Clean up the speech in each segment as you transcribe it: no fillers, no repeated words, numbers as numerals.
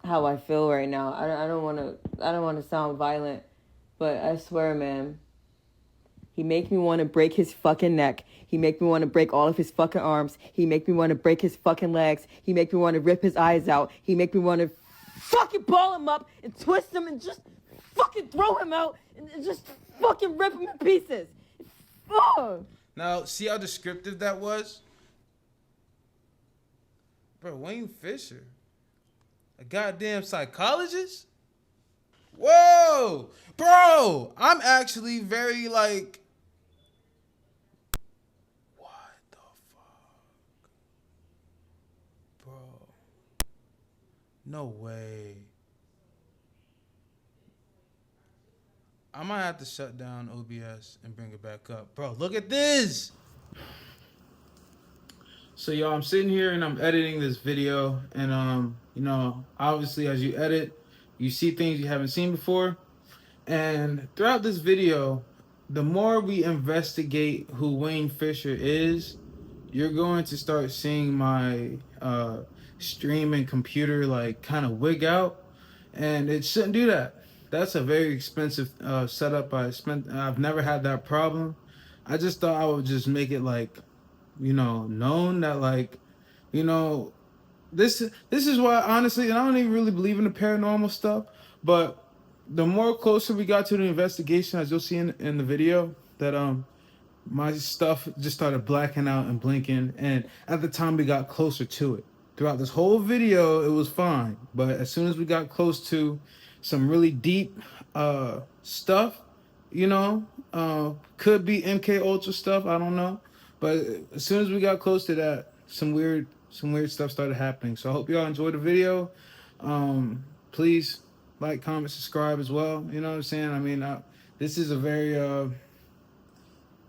how I feel right now. I don't want to sound violent, but I swear, man, he make me want to break his fucking neck. He make me want to break all of his fucking arms. He make me want to break his fucking legs. He make me want to rip his eyes out. He make me want to fucking ball him up and twist him and just fucking throw him out and just fucking rip him in pieces. Oh. Now, see how descriptive that was? Bro, Wayne Fisher, a goddamn psychologist? Whoa! Bro, I'm actually very like... What the fuck? Bro. No way. I might have to shut down OBS and bring it back up. Bro, look at this! So y'all, I'm sitting here and I'm editing this video, and you know, obviously as you edit, you see things you haven't seen before. And throughout this video, the more we investigate who Wayne Fisher is, you're going to start seeing my stream and computer like kind of wig out, and it shouldn't do that. That's a very expensive setup. I've never had that problem. I just thought I would just make it like, you know, known that like, you know, this is why honestly, and I don't even really believe in the paranormal stuff, but the more closer we got to the investigation, as you'll see in the video, that my stuff just started blacking out and blinking, and at the time we got closer to it. Throughout this whole video, it was fine, but as soon as we got close to some really deep stuff, you know, could be MK Ultra stuff, I don't know. But as soon as we got close to that, some weird stuff started happening. So I hope y'all enjoyed the video. Please like, comment, subscribe as well. You know what I'm saying? I mean, this is a very I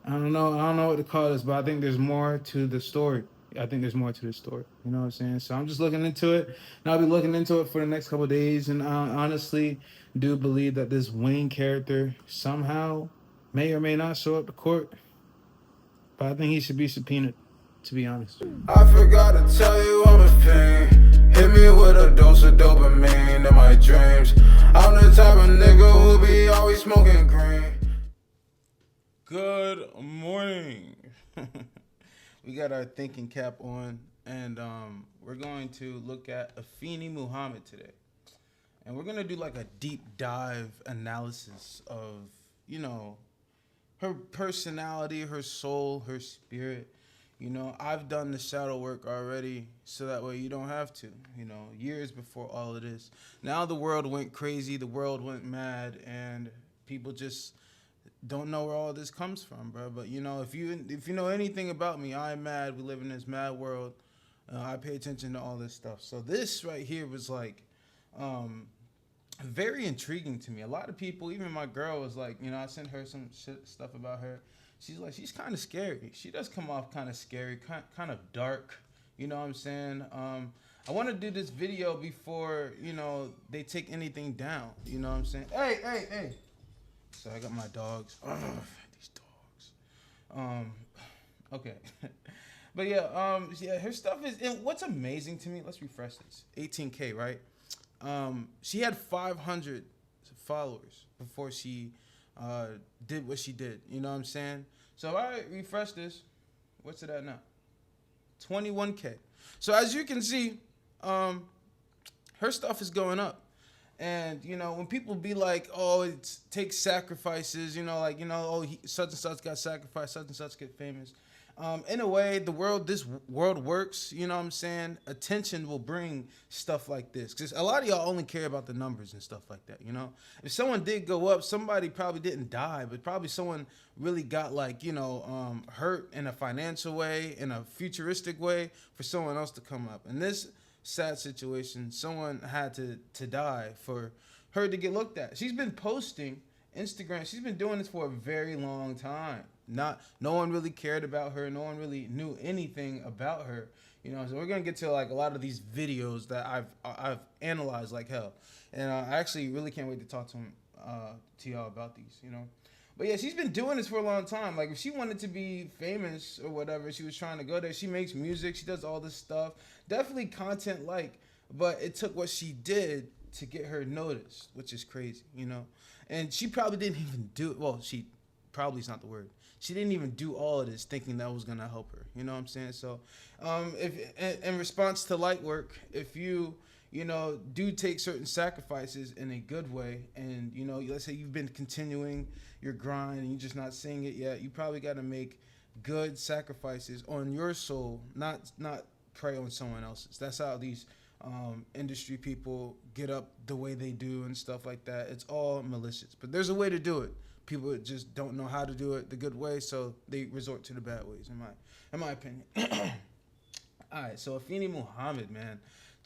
don't know what to call this, but I think there's more to the story. I think there's more to the story. You know what I'm saying? So I'm just looking into it, and I'll be looking into it for the next couple of days. And I honestly do believe that this Wayne character somehow may or may not show up to court. But I think he should be subpoenaed, to be honest. I forgot to tell you I'm a fiend. Hit me with a dose of dopamine in my dreams. I'm the type of nigga who be always smoking green. Good morning. We got our thinking cap on, and we're going to look at Afine Mohammed today. And we're going to do like a deep dive analysis of, you know, her personality, her soul, her spirit. You know, I've done the shadow work already, so that way you don't have to, you know, years before all of this. Now the world went crazy, the world went mad, and people just don't know where all this comes from, bro. But, you know, if you know anything about me, I'm mad. We live in this mad world. I pay attention to all this stuff. So this right here was like very intriguing to me. A lot of people, even my girl, was like, you know, I sent her some stuff about her. She's like, she's kind of scary. She does come off kind of scary, kind of dark. You know what I'm saying? I want to do this video before, you know, they take anything down. You know what I'm saying? Hey. So I got my dogs. These dogs. Okay. But yeah, her stuff is, and what's amazing to me, let's refresh this. 18K, right? She had 500 followers before she did what she did. You know what I'm saying? So if I refresh this, what's it at now? 21K. So as you can see, her stuff is going up. And, you know, when people be like, oh, it takes sacrifices, you know, like, you know, oh, such and such got sacrificed, such and such get famous. In a way, this world works, you know what I'm saying? Attention will bring stuff like this. Because a lot of y'all only care about the numbers and stuff like that, you know? If someone did go up, somebody probably didn't die, but probably someone really got, like, you know, hurt in a financial way, in a futuristic way, for someone else to come up. And this sad situation, someone had to die for her to get looked at. She's been posting Instagram. She's been doing this for a very long time. No one really cared about her. No one really knew anything about her. You know, so we're gonna get to like a lot of these videos that I've analyzed like hell, and I actually really can't wait to talk to y'all about these. You know, but yeah, she's been doing this for a long time. Like if she wanted to be famous or whatever, she was trying to go there. She makes music. She does all this stuff. Definitely content like but it took what she did to get her noticed, which is crazy, you know. And she probably didn't even do it. Well, she probably is not the word. She didn't even do all of this thinking that was gonna help her. You know what I'm saying? So, if in response to light work, if you know, do take certain sacrifices in a good way, and you know, let's say you've been continuing your grind and you're just not seeing it yet, you probably got to make good sacrifices on your soul, not prey on someone else's. That's how these industry people get up the way they do and stuff like that. It's all malicious, but there's a way to do it. People just don't know how to do it the good way, so they resort to the bad ways. In my opinion. All right, so Afine Mohammed, man,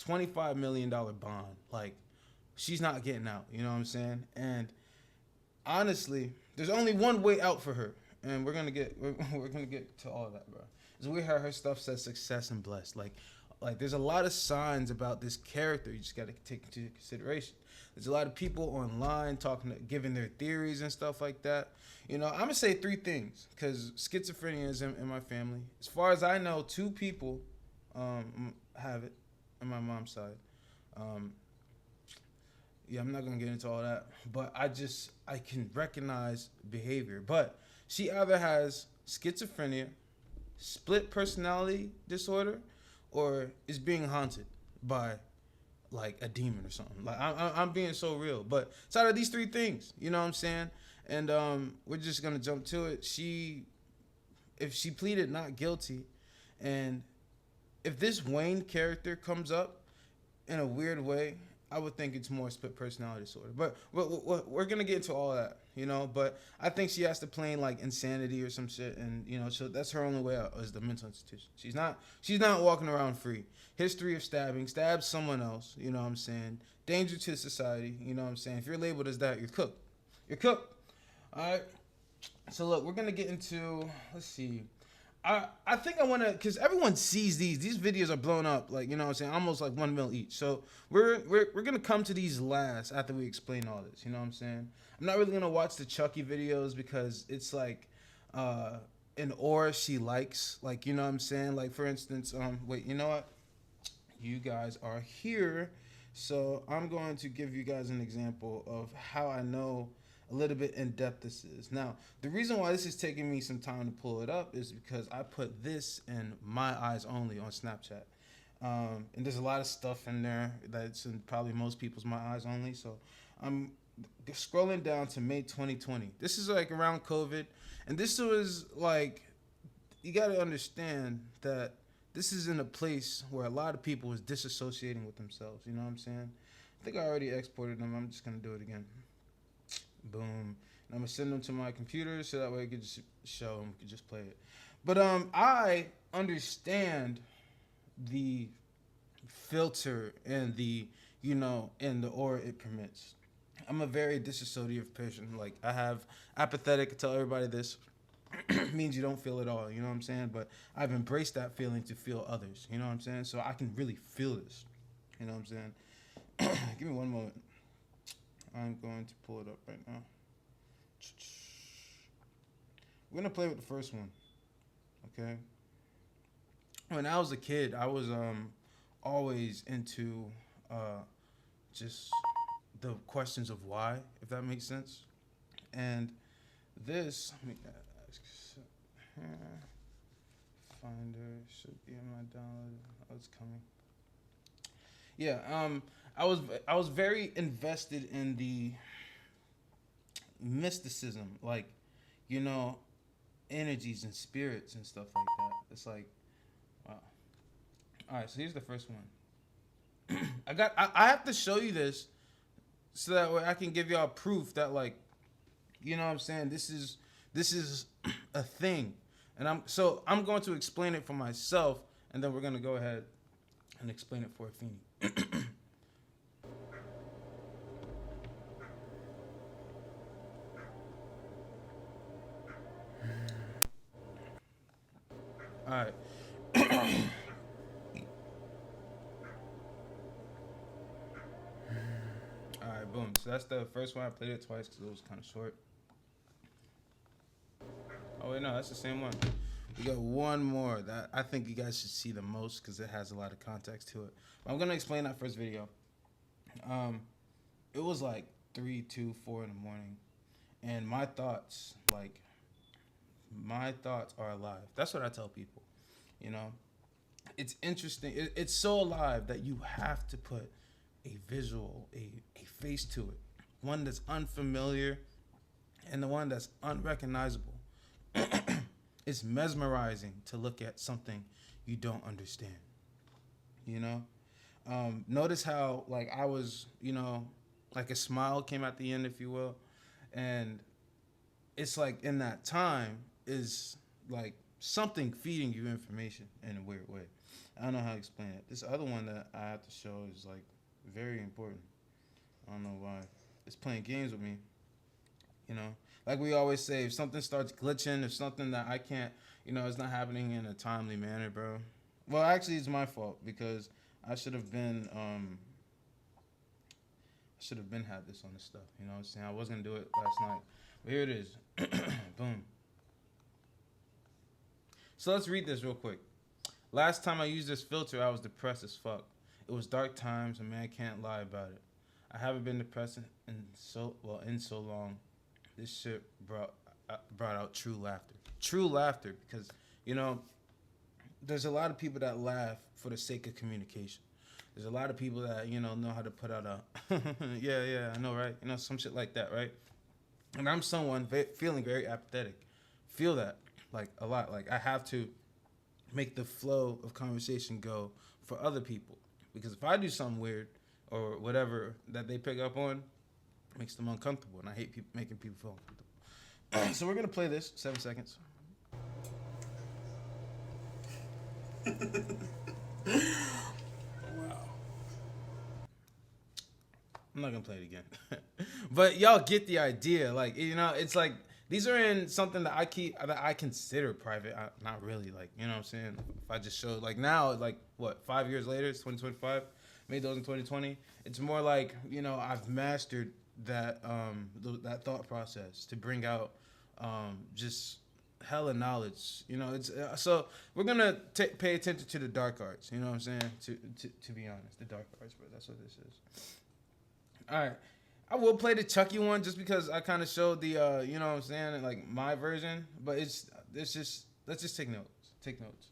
$25 million bond. Like, she's not getting out. You know what I'm saying? And honestly, there's only one way out for her, and we're gonna get to all of that, bro. Is we heard her stuff says success and blessed. Like there's a lot of signs about this character you just got to take into consideration. There's a lot of people online giving their theories and stuff like that. You know, I'm gonna say 3 things because schizophrenia is in my family. As far as I know, 2 people have it on my mom's side. Yeah, I'm not gonna get into all that, but I can recognize behavior. But she either has schizophrenia, split personality disorder, or is being haunted by like a demon or something. Like I'm being so real, but it's out of these 3 things, you know what I'm saying? And we're just gonna jump to it. If she pleaded not guilty, and if this Wayne character comes up in a weird way, I would think it's more split personality disorder. But we're gonna get into all that, you know. But I think she has to plain like insanity or some shit, and you know, so that's her only way out is the mental institution. She's not walking around free. History of stabs someone else. You know what I'm saying? Danger to society. You know what I'm saying? If you're labeled as that, you're cooked. You're cooked. All right. So look, we're gonna get into. Let's see. I think I want to, because everyone sees these videos are blown up, like, you know what I'm saying, almost like 1 mil each. So we're going to come to these last after we explain all this, you know what I'm saying? I'm not really going to watch the Chucky videos because it's like an aura she likes, like, you know what I'm saying? Like, for instance, wait, you know what? You guys are here, so I'm going to give you guys an example of how I know a little bit in depth this is. Now, the reason why this is taking me some time to pull it up is because I put this in my eyes only on Snapchat. And there's a lot of stuff in there that's in probably most people's my eyes only. So I'm scrolling down to May 2020. This is like around COVID. And this was like, you got to understand that this is in a place where a lot of people was disassociating with themselves. You know what I'm saying? I think I already exported them. I'm just going to do it again. Boom. And I'm gonna send them to my computer so that way I could just show them, could just play it. But I understand the filter and the, you know, and the aura it permits. I'm a very disassociative person. Like, I have apathetic. I tell everybody this. Means you don't feel it all, you know what I'm saying? But I've embraced that feeling to feel others, you know what I'm saying? So I can really feel this, you know what I'm saying? Give me one moment. I'm going to pull it up right now. We're going to play with the first one, okay? When I was a kid, I was always into just the questions of why, if that makes sense. And this, let me ask, Finder should be in my download. Oh, it's coming. Yeah, I was very invested in the mysticism, like, you know, energies and spirits and stuff like that. It's like, wow. All right, so here's the first one. I have to show you this so that way I can give y'all proof that, like, you know what I'm saying, this is a thing. And I'm going to explain it for myself, and then we're going to go ahead and explain it for Afine. All right. All right, boom. So that's the first one. I played it twice because it was kind of short. Oh, wait, no, that's the same one. We got one more that I think you guys should see the most because it has a lot of context to it. But I'm gonna explain that first video. It was like 3, 2, 4 in the morning, and my thoughts are alive. That's what I tell people. You know, it's interesting. It's so alive that you have to put a visual, a face to it, one that's unfamiliar, and the one that's unrecognizable. It's mesmerizing to look at something you don't understand. You know, notice how like I was, you know, like a smile came at the end, if you will, and it's like in that time is like something feeding you information in a weird way. I don't know how to explain it. This other one that I have to show is like very important. I don't know why. It's playing games with me. You know, like we always say, if something starts glitching, if something that I can't, you know, it's not happening in a timely manner, bro. Well, actually, it's my fault because I should have been had this on the stuff. You know what I'm saying? I was gonna do it last night, but here it is. Boom. So let's read this real quick. Last time I used this filter, I was depressed as fuck. It was dark times, and man, I can't lie about it. I haven't been depressed in so long. This shit brought out true laughter. True laughter, because, you know, there's a lot of people that laugh for the sake of communication. There's a lot of people that, you know how to put out a, yeah, I know, right? You know, some shit like that, right? And I'm someone feeling very apathetic. Feel that, like, a lot. Like, I have to make the flow of conversation go for other people. Because if I do something weird or whatever that they pick up on, it makes them uncomfortable. And I hate making people feel uncomfortable. So we're going to play this, 7 seconds. Wow. I'm not gonna play it again. But y'all get the idea. Like, you know, it's like these are in something that I consider private. Not really, like, you know what I'm saying? If I just showed, like, now, like, what, 5 years later, it's 2025, made those in 2020. It's more like, you know, I've mastered that that thought process to bring out just hella knowledge. You know, it's so we're gonna pay attention to the dark arts. You know what I'm saying? To be honest, the dark arts, bro. That's what this is. All right, I will play the Chucky one just because I kind of showed the you know what I'm saying, like my version. But it's just let's just take notes. Take notes.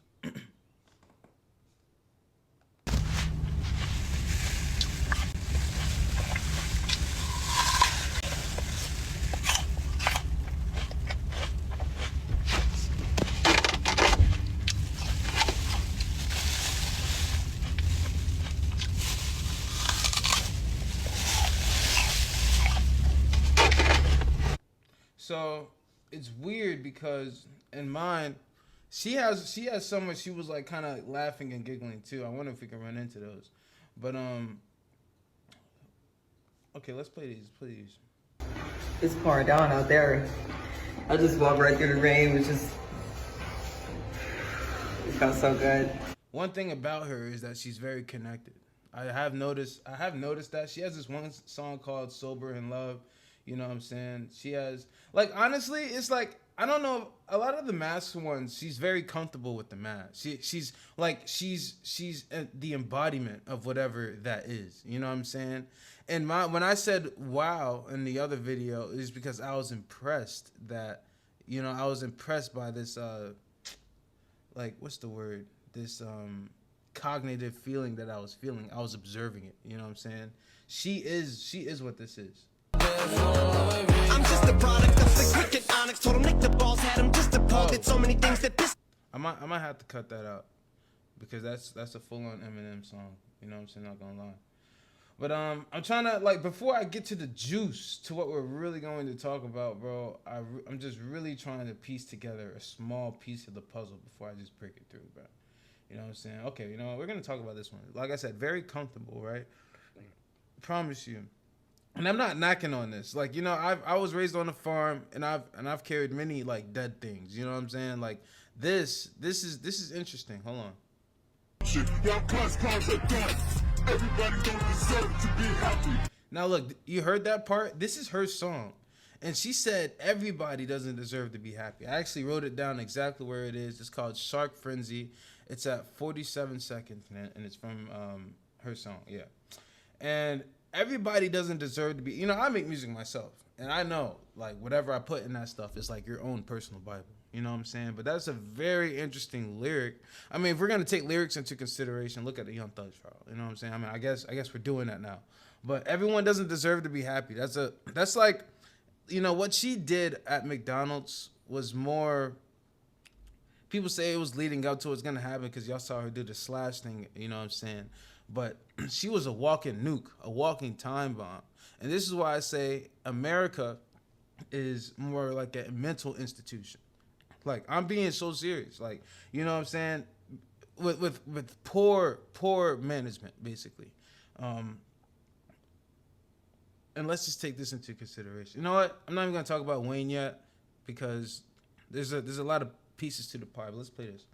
So it's weird because in mine, she has some where she was like kind of laughing and giggling too. I wonder if we can run into those. But okay, let's play these, please. It's pouring down out there. I just walked right through the rain, which is it felt so good. One thing about her is that she's very connected. I have noticed that she has this one song called "Sober in Love." You know what I'm saying? She has, like, honestly, it's like, I don't know, a lot of the mask ones, she's very comfortable with the mask. She's the embodiment of whatever that is. You know what I'm saying? And when I said wow in the other video, is because I was impressed that, you know, I was impressed by this, like, what's the word? This cognitive feeling that I was feeling. I was observing it. You know what I'm saying? She is what this is. I'm just a product of the cricket onyx. Told him Nick the balls had him just appalled at so many things that piss. I might have to cut that out because that's a full-on Eminem song. You know what I'm saying? Not gonna lie. But I'm trying to, like, before I get to the juice to what we're really going to talk about, bro. I'm just really trying to piece together a small piece of the puzzle before I just break it through, bro. You know what I'm saying? Okay, you know what? We're gonna talk about this one. Like I said, very comfortable, right? Promise you. And I'm not knocking on this. Like, you know, I was raised on a farm and I've carried many like dead things. You know what I'm saying? Like this is interesting. Hold on. Now look, you heard that part? This is her song. And she said everybody doesn't deserve to be happy. I actually wrote it down exactly where it is. It's called Shark Frenzy. It's at 47 seconds, man, and it's from her song, yeah. And everybody doesn't deserve to be, you know, I make music myself. And I know, like, whatever I put in that stuff is like your own personal Bible. You know what I'm saying? But that's a very interesting lyric. I mean, if we're gonna take lyrics into consideration, look at the Young Thug's trial. You know what I'm saying? I mean, I guess we're doing that now. But everyone doesn't deserve to be happy. That's like, you know, what she did at McDonald's was more. People say it was leading up to what's gonna happen because y'all saw her do the slash thing. You know what I'm saying? But she was a walking nuke, a walking time bomb. And this is why I say America is more like a mental institution. Like, I'm being so serious. Like, you know what I'm saying? With poor management, basically. And let's just take this into consideration. You know what? I'm not even gonna talk about Wayne yet because there's a lot of pieces to the pie. But let's play this.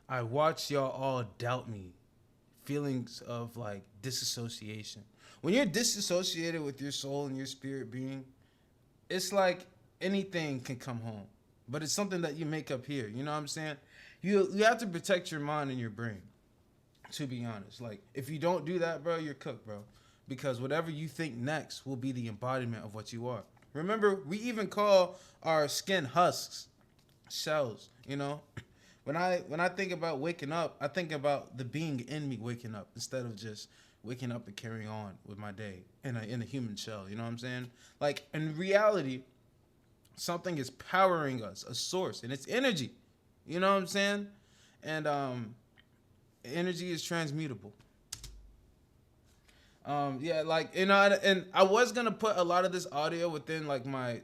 I watch y'all all doubt me. Feelings of like disassociation. When you're disassociated with your soul and your spirit being, it's like anything can come home. But it's something that you make up here. You know what I'm saying? You have to protect your mind and your brain. To be honest. Like, if you don't do that, bro, you're cooked, bro. Because whatever you think next will be the embodiment of what you are. Remember, we even call our skin husks, shells, you know? When I think about waking up, I think about the being in me waking up instead of just waking up and carrying on with my day in a human shell, you know what I'm saying? Like, in reality, something is powering us, a source, and it's energy. You know what I'm saying? And energy is transmutable. Yeah, like, you know, and I was gonna put a lot of this audio within like my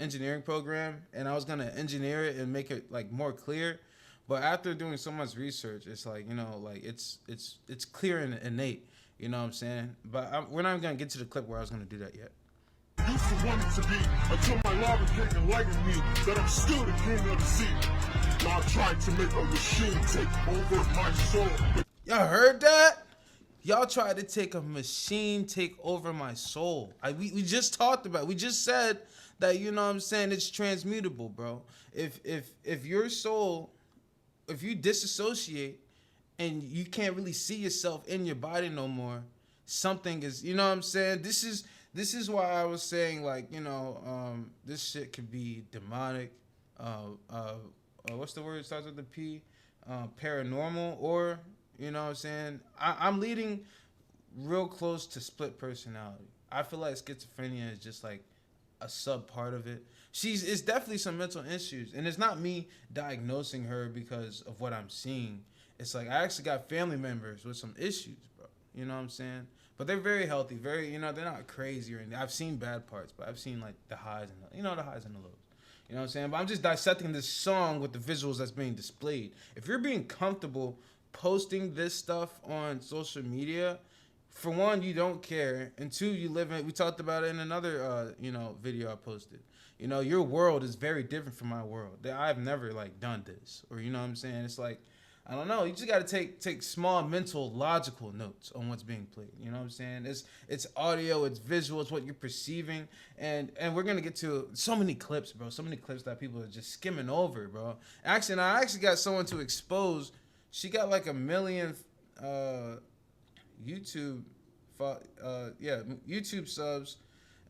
engineering program, and I was gonna engineer it and make it like more clear. But after doing so much research, it's like, you know, like it's clear and innate. You know what I'm saying? But we're not even gonna get to the clip where I was gonna do that yet. Used to want it to be until my lava cake enlightened me that I'm still the king of the sea. Now I'm trying to make a machine take over my soul. Y'all heard that? Y'all tried to take a machine take over my soul. We just talked about it. We just said that, you know what I'm saying, it's transmutable, bro. If your soul, if you disassociate and you can't really see yourself in your body no more, something is, you know what I'm saying? This is why I was saying, like, you know, this shit could be demonic, what's the word that starts with the P? Paranormal, or, you know what I'm saying? I'm leading real close to split personality. I feel like schizophrenia is just like a sub part of it. It's definitely some mental issues, and it's not me diagnosing her because of what I'm seeing. It's like I actually got family members with some issues, bro. You know what I'm saying? But they're very healthy, very, you know, they're not crazy or anything. I've seen bad parts, but I've seen like the highs and the, you know, the highs and the lows. You know what I'm saying? But I'm just dissecting this song with the visuals that's being displayed. If you're being comfortable posting this stuff on social media, for one, you don't care, and two, you live in, we talked about it in another you know, video I posted. You know, your world is very different from my world. I've never like done this, or, you know what I'm saying? It's like, I don't know, you just got to take small mental logical notes on what's being played. You know what I'm saying? It's audio, it's visual, it's what you're perceiving, and we're going to get to so many clips, bro, so many clips that people are just skimming over, bro. Actually, I actually got someone to expose. She got like 1 million YouTube subs,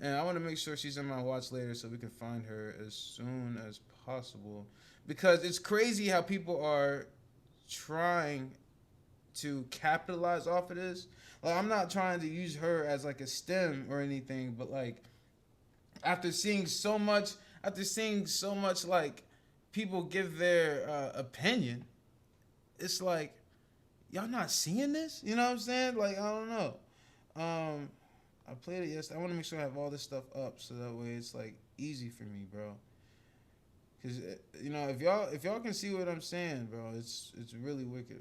and I want to make sure she's in my watch later so we can find her as soon as possible, because it's crazy how people are trying to capitalize off of this. Like, I'm not trying to use her as like a stem or anything, but like after seeing so much like people give their opinion, it's like, y'all not seeing this? You know what I'm saying? Like, I don't know. I played it yesterday. I want to make sure I have all this stuff up so that way it's like easy for me, bro. Cause, you know, if y'all can see what I'm saying, bro, it's really wicked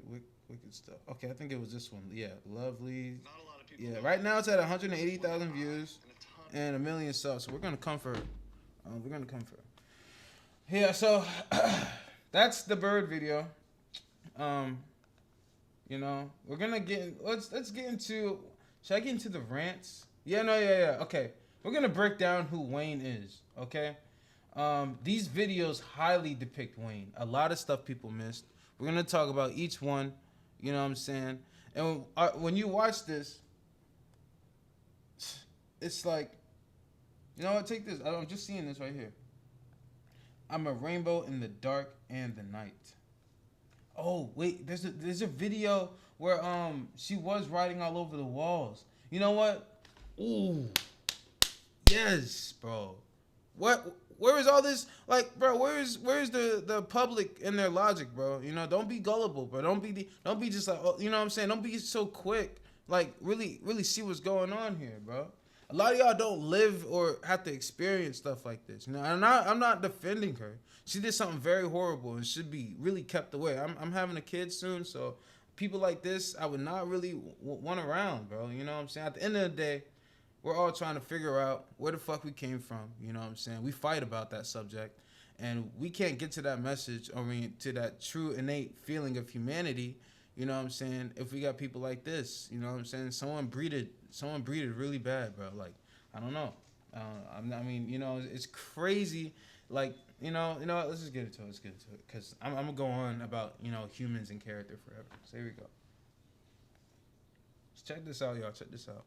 stuff. Okay, I think it was this one. Yeah, lovely. Not a lot of people. Yeah, right now it's at 180,000 views and 1 million subs. So we're gonna come for her. Yeah, so that's the bird video. You know, we're gonna let's get into Should I get into the rants? Yeah. Okay. We're going to break down who Wayne is, okay? These videos highly depict Wayne. A lot of stuff people missed. We're going to talk about each one, you know what I'm saying? And when you watch this, it's like, you know what? Take this. I'm just seeing this right here. I'm a rainbow in the dark and the night. Oh, wait. There's a video where she was writing all over the walls. You know what? Ooh. Yes, bro. Where is all this? Like, bro, where's the public and their logic, bro? You know, don't be gullible, bro. Don't be just like, oh, you know what I'm saying? Don't be so quick. Like, really see what's going on here, bro. A lot of y'all don't live or have to experience stuff like this. You know, I'm not defending her. She did something very horrible and should be really kept away. I'm having a kid soon, so people like this, I would not really want around, bro. You know what I'm saying? At the end of the day, we're all trying to figure out where the fuck we came from. You know what I'm saying? We fight about that subject, and we can't get to that message, to that true innate feeling of humanity. You know what I'm saying? If we got people like this, you know what I'm saying? Someone breeded really bad, bro. Like, I don't know. I mean, you know, it's crazy. Like, you know what? Let's just get into it. Because I'm going to go on about, you know, humans and character forever. So here we go. Just check this out, y'all. Check this out.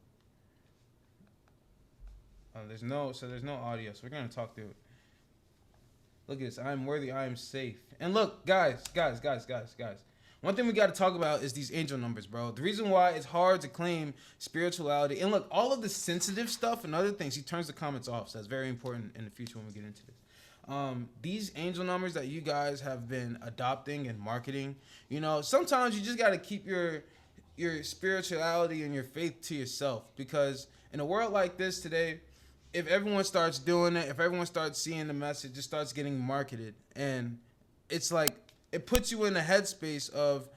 There's no audio, so we're going to talk through it. Look at this. I am worthy. I am safe. And look, guys. One thing we got to talk about is these angel numbers, bro. The reason why it's hard to claim spirituality, and look, all of the sensitive stuff and other things, he turns the comments off, so that's very important in the future when we get into this. These angel numbers that you guys have been adopting and marketing, you know, sometimes you just got to keep your spirituality and your faith to yourself, because in a world like this today, if everyone starts doing it, if everyone starts seeing the message, it starts getting marketed, and it's like, it puts you in a headspace of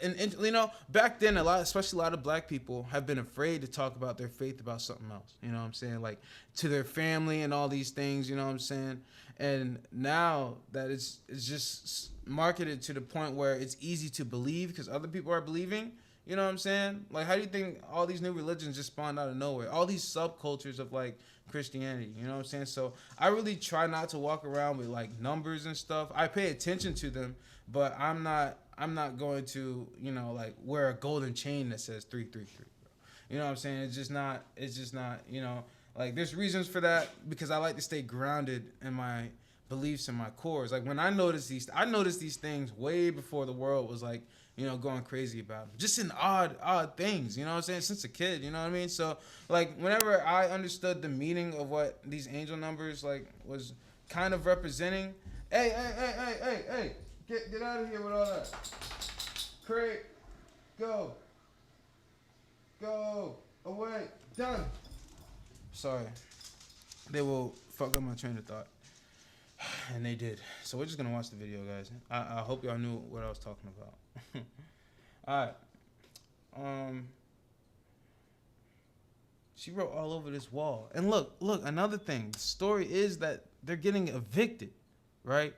and you know, back then especially a lot of black people have been afraid to talk about their faith about something else. You know what I'm saying? Like, to their family and all these things, you know what I'm saying? And now that it's just marketed to the point where it's easy to believe because other people are believing, you know what I'm saying? Like, how do you think all these new religions just spawned out of nowhere? All these subcultures of, like, Christianity, you know what I'm saying? So I really try not to walk around with, like, numbers and stuff. I pay attention to them, but I'm not going to, you know, like, wear a golden chain that says 333. You know what I'm saying? It's just not, you know, like, there's reasons for that because I like to stay grounded in my beliefs and my cores. Like, when I noticed these things way before the world was, like, you know, going crazy about them. Just in odd things, you know what I'm saying? Since a kid, you know what I mean? So, like, whenever I understood the meaning of what these angel numbers, like, was kind of representing, hey, get out of here with all that. Crate, go, away, done. Sorry. They will fuck up my train of thought. And they did. So we're just going to watch the video, guys. I hope y'all knew what I was talking about. All right. She wrote all over this wall. And look, another thing. The story is that they're getting evicted, right?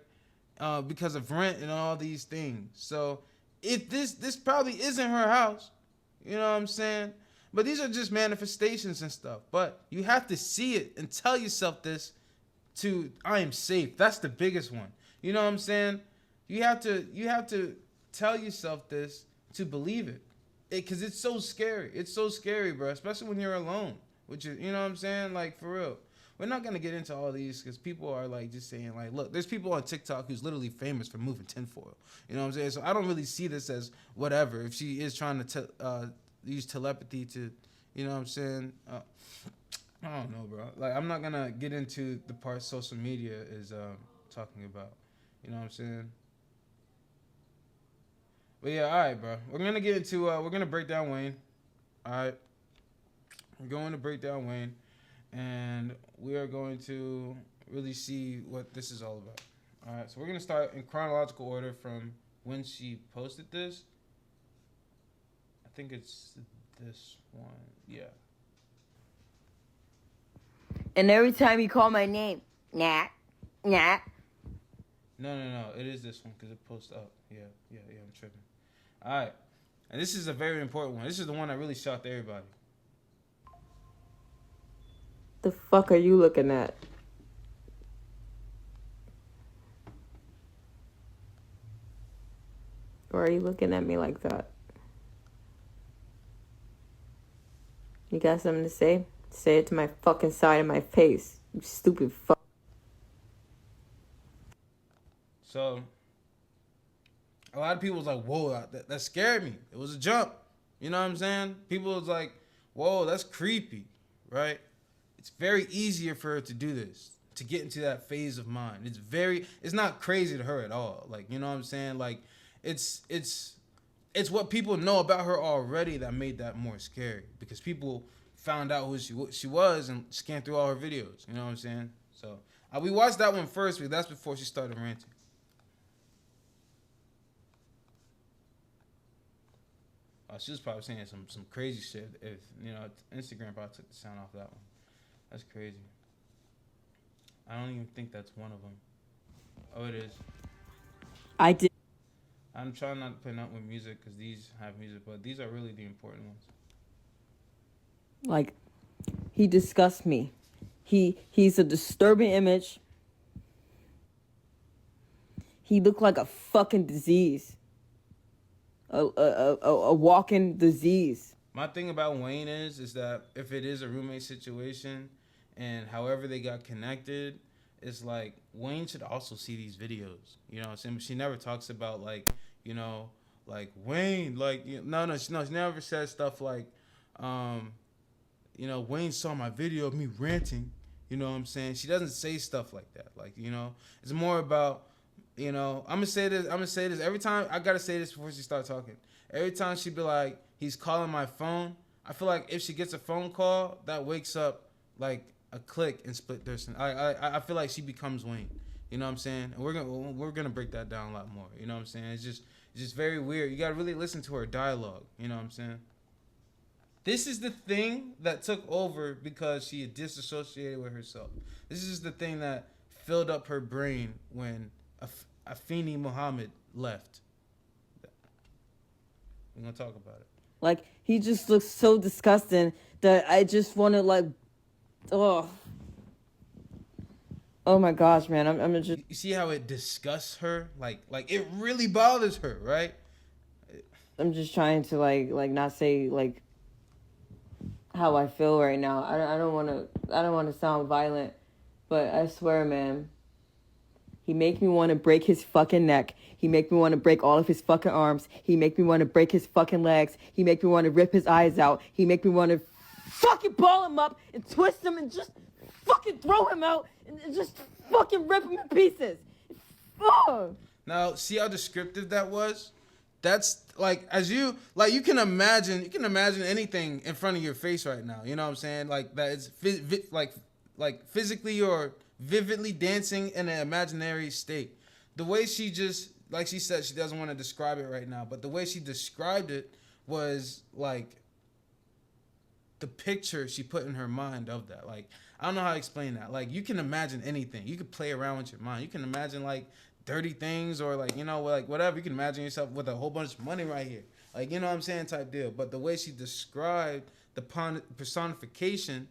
Because of rent and all these things. So if this probably isn't her house, you know what I'm saying? But these are just manifestations and stuff. But you have to see it and tell yourself this I am safe. That's the biggest one. You know what I'm saying? You have to tell yourself this to believe it. Because it's so scary. It's so scary, bro. Especially when you're alone. You know what I'm saying? Like, for real. We're not going to get into all these because people are, like, just saying, like, look, there's people on TikTok who's literally famous for moving tinfoil. You know what I'm saying? So I don't really see this as whatever. If she is trying to use telepathy to, you know what I'm saying? I don't know, bro. Like, I'm not going to get into the part social media is talking about. You know what I'm saying? But yeah, all right, bro. We're going to get into, we're going to break down Wayne. All right. We're going to break down Wayne. And we are going to really see what this is all about. All right. So we're going to start in chronological order from when she posted this. I think it's this one. Yeah. And every time you call my name, nah. No. It is this one because it posts up. Yeah. I'm tripping. All right. And this is a very important one. This is the one that really shocked everybody. The fuck are you looking at? Or are you looking at me like that? You got something to say? Say it to my fucking side of my face. You stupid fuck. So, a lot of people was like, whoa, that scared me. It was a jump. You know what I'm saying? People was like, whoa, that's creepy, right? It's very easier for her to do this, to get into that phase of mind. It's not crazy to her at all. Like, you know what I'm saying? Like, it's what people know about her already that made that more scary, because people found out who she was and scanned through all her videos. You know what I'm saying? So we watched that one first, but that's before she started ranting. She was probably saying some crazy shit. If Instagram probably took the sound off that one. That's crazy. I don't even think that's one of them. Oh, it is. I did. I'm trying not to play nothing with music because these have music, but these are really the important ones. Like, he disgusts me. He's a disturbing image. He looked like a fucking disease. A walking disease. My thing about Wayne is that if it is a roommate situation and however they got connected, it's like Wayne should also see these videos. You know what I'm saying? She never talks about like Wayne, like, no, she never says stuff like, Wayne saw my video of me ranting. You know what I'm saying? She doesn't say stuff like that. Like, it's more about, I'm gonna say this every time. I gotta say this before she starts talking. Every time she be like, he's calling my phone, I feel like if she gets a phone call, that wakes up like a click and split their. I feel like she becomes Wayne. You know what I'm saying? And we're gonna break that down a lot more. You know what I'm saying? It's just very weird. You gotta really listen to her dialogue. You know what I'm saying? This is the thing that took over because she had disassociated with herself. This is the thing that filled up her brain when Afine Mohammed left. We're gonna talk about it. Like, he just looks so disgusting that I just want to, like, oh my gosh, man. I'm just. You see how it disgusts her? Like it really bothers her, right? I'm just trying to like not say like how I feel right now. I don't want to sound violent, but I swear, man. He make me want to break his fucking neck. He make me want to break all of his fucking arms. He make me want to break his fucking legs. He make me want to rip his eyes out. He make me want to fucking ball him up and twist him and just fucking throw him out and just fucking rip him in pieces. Oh. Now, see how descriptive that was? That's like, you can imagine anything in front of your face right now. You know what I'm saying? Like that it's like physically or vividly dancing in an imaginary state. The way she just, like she said, she doesn't want to describe it right now, but the way she described it was like the picture she put in her mind of that. Like, I don't know how to explain that. Like, you can imagine anything. You could play around with your mind. You can imagine like dirty things or like, like whatever. You can imagine yourself with a whole bunch of money right here. Like, you know what I'm saying, type deal. But the way she described the personification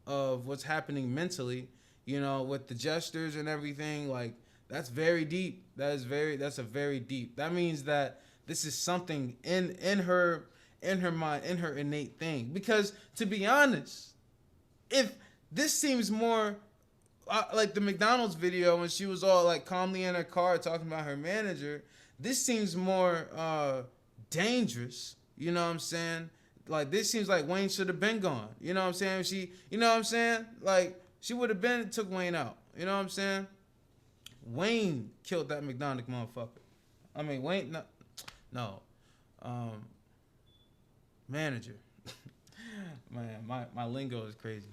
of what's happening mentally, with the gestures and everything, like, that's very deep. That's a very deep. That means that this is something in her mind, in her innate thing. Because to be honest, if this seems more like the McDonald's video when she was all like calmly in her car talking about her manager, this seems more dangerous. You know what I'm saying? Like, this seems like Wayne should have been gone. You know what I'm saying? Like, she would have took Wayne out. You know what I'm saying? Wayne killed that McDonald motherfucker. I mean, Wayne, no. Manager. Man, my lingo is crazy.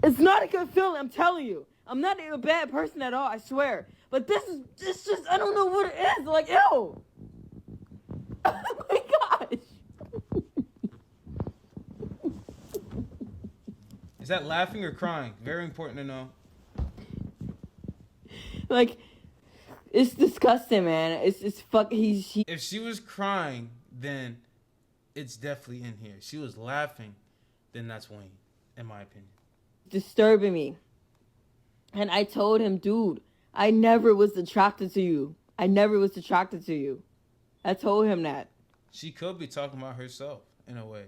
It's not a good feeling, I'm telling you. I'm not a bad person at all, I swear. But it's just, I don't know what it is. Like, ew. Oh my gosh. Is that laughing or crying? Very important to know. Like, it's disgusting, man. It's fuck. If she was crying, then it's definitely in here. She was laughing, then that's Wayne. in my opinion. Disturbing me. And I told him, dude, I never was attracted to you. I never was attracted to you. I told him that. She could be talking about herself in a way.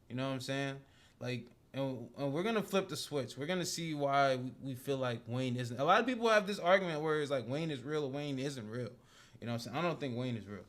You know what I'm saying? Like, and we're going to flip the switch. We're going to see why we feel like Wayne isn't. A lot of people have this argument where it's like Wayne is real or Wayne isn't real. You know what I'm saying? I don't think Wayne is real.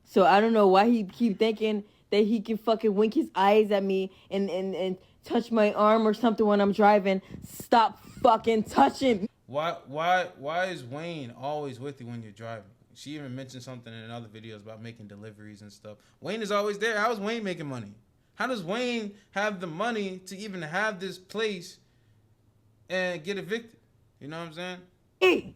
So I don't know why he keep thinking that he can fucking wink his eyes at me and touch my arm or something when I'm driving. Stop fucking touching me. Why is Wayne always with you when you're driving? She even mentioned something in other videos about making deliveries and stuff. Wayne is always there. How is Wayne making money? How does Wayne have the money to even have this place and get evicted? You know what I'm saying? Hey.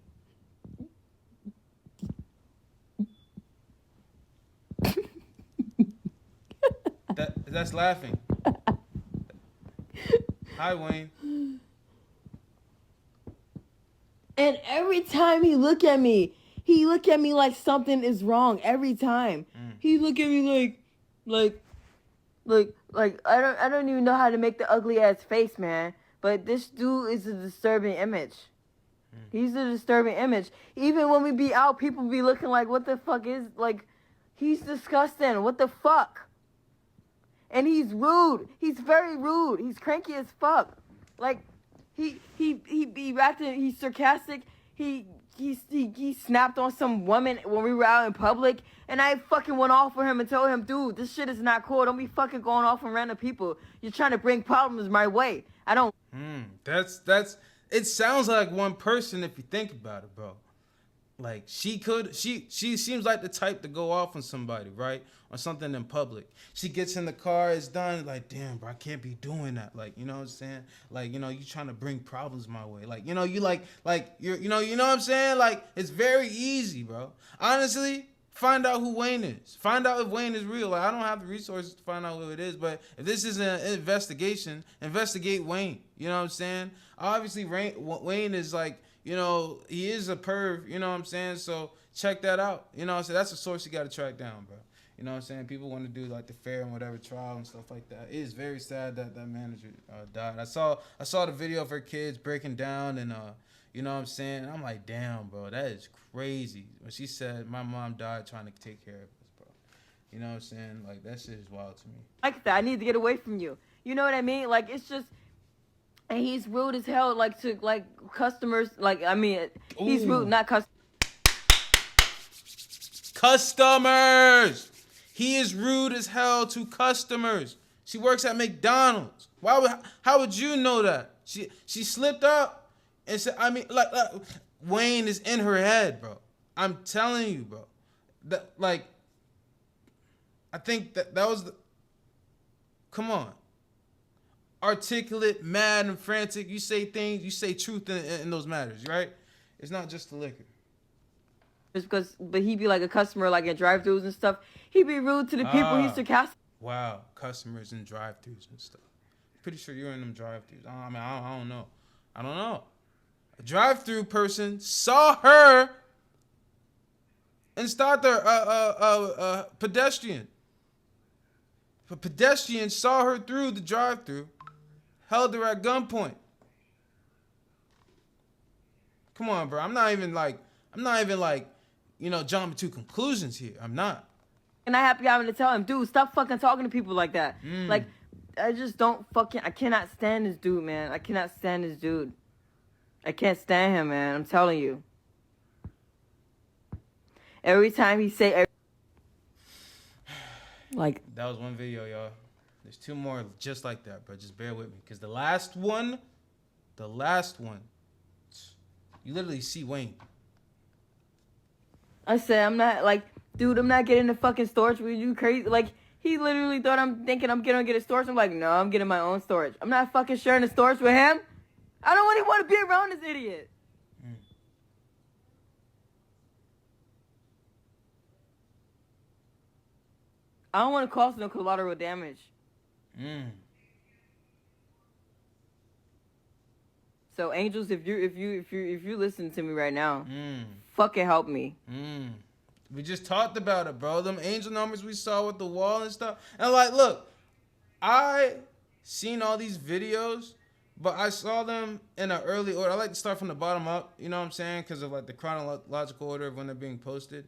That's laughing. Hi, Wayne. And every time he look at me like something is wrong. Every time he look at me like I don't even know how to make the ugly ass face, man. But this dude is a disturbing image. He's a disturbing image. Even when we be out, people be looking like, what the fuck is, like, he's disgusting. What the fuck? And he's rude. He's very rude. He's cranky as fuck. Like, he be acting, he's sarcastic. He snapped on some woman when we were out in public, and I fucking went off for him and told him, dude, this shit is not cool. Don't be fucking going off on random people. You're trying to bring problems my way. I don't. It sounds like one person if you think about it, bro. Like, she seems like the type to go off on somebody, right? On something in public. She gets in the car, it's done, like, damn, bro, I can't be doing that. Like, you know what I'm saying? Like, you know, you trying to bring problems my way. Like, you know, you you're, you know what I'm saying? Like, it's very easy, bro. Honestly, find out who Wayne is. Find out if Wayne is real. Like, I don't have the resources to find out who it is, but if this is an investigation, investigate Wayne. You know what I'm saying? Obviously, Wayne is like, you know, he is a perv, you know what I'm saying? So check that out. You know what I'm saying? That's a source you got to track down, bro. You know what I'm saying? People want to do like the fair and whatever trial and stuff like that. It is very sad that that manager died. I saw the video of her kids breaking down and you know what I'm saying? I'm like, damn, bro, that is crazy. When she said my mom died trying to take care of us, bro. You know what I'm saying? Like, that shit is wild to me. Like that. I need to get away from you. You know what I mean? Like, it's just. And he's rude as hell, like, to, like, customers. Like, I mean, he's rude, not customers. Customers! He is rude as hell to customers. She works at McDonald's. How would you know that? She slipped up and said, I mean, like Wayne is in her head, bro. I'm telling you, bro. That, like, I think that was the... Come on. Articulate, mad, and frantic. You say things, you say truth in those matters, right? It's not just the liquor. Just because, but he be like a customer, like at drive-thrus and stuff. He be rude to the people. He's sarcastic. Wow, customers in drive-thrus and stuff. Pretty sure you're in them drive-thrus. I mean, I don't know. I don't know. A drive-thru person saw her and stopped a pedestrian. A pedestrian saw her through the drive-thru. Held her at gunpoint. Come on, bro. I'm not even like, you know, jumping to conclusions here. I'm not. And I have to tell him, dude, stop fucking talking to people like that. Like, I just don't fucking, I cannot stand this dude, man. I cannot stand this dude. I can't stand him, man. I'm telling you. Every time he say, like. That was one video, y'all. There's two more just like that, bro. Just bear with me. Because the last one, you literally see Wayne. I said, I'm not, like, dude, I'm not getting the fucking storage with you, crazy. Like, he literally thought I'm thinking I'm gonna get a storage. I'm like, no, I'm getting my own storage. I'm not fucking sharing the storage with him. I don't really want to be around this idiot. I don't want to cause no collateral damage. So angels, if you listen to me right now, fucking help me. We just talked about it, bro. Them angel numbers we saw with the wall and stuff. And like, look, I seen all these videos, but I saw them in an early order. I like to start from the bottom up, you know what I'm saying? Because of like the chronological order of when they're being posted.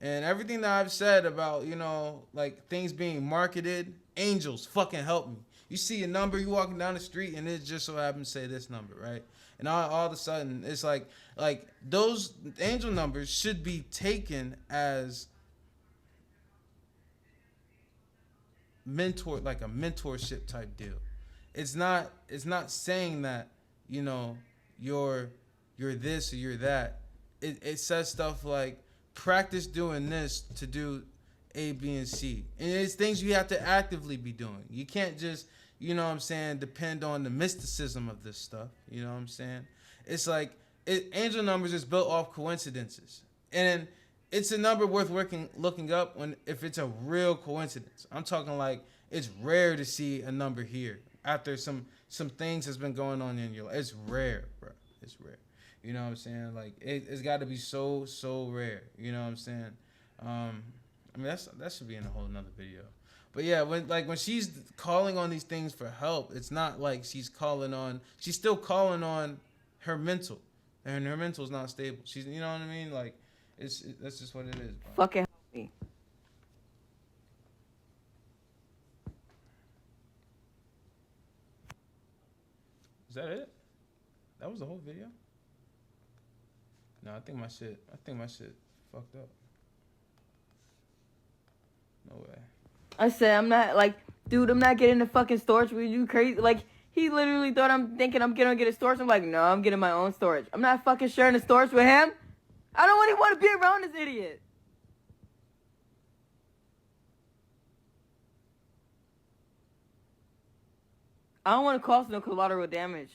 And everything that I've said about, you know, like things being marketed, angels fucking help me. You see a number, you walking down the street, and it just so happens to say this number, right? And all of a sudden, it's like those angel numbers should be taken as like a mentorship type deal. It's not saying that, you know, you're this or you're that. It says stuff like practice doing this to do A, B, and C. And it's things you have to actively be doing. You can't just, you know what I'm saying, depend on the mysticism of this stuff. You know what I'm saying? It's like angel numbers is built off coincidences. And it's a number worth looking up if it's a real coincidence. I'm talking like it's rare to see a number here after some things has been going on in your life. It's rare, bro. It's rare. You know what I'm saying? Like it's got to be so rare. You know what I'm saying? I mean that should be in a whole nother video. But yeah, when she's calling on these things for help, it's not like she's still calling on her mental, and her mental is not stable. She's, you know what I mean? Like that's just what it is, bro. Fucking help me. Is that it? That was the whole video? No, I think my shit fucked up. No way. I said, I'm not, like, dude, I'm not getting the fucking storage with you, crazy. Like, he literally thought I'm thinking I'm gonna get a storage. I'm like, no, I'm getting my own storage. I'm not fucking sharing the storage with him. I don't really want to be around this idiot. I don't want to cause no collateral damage.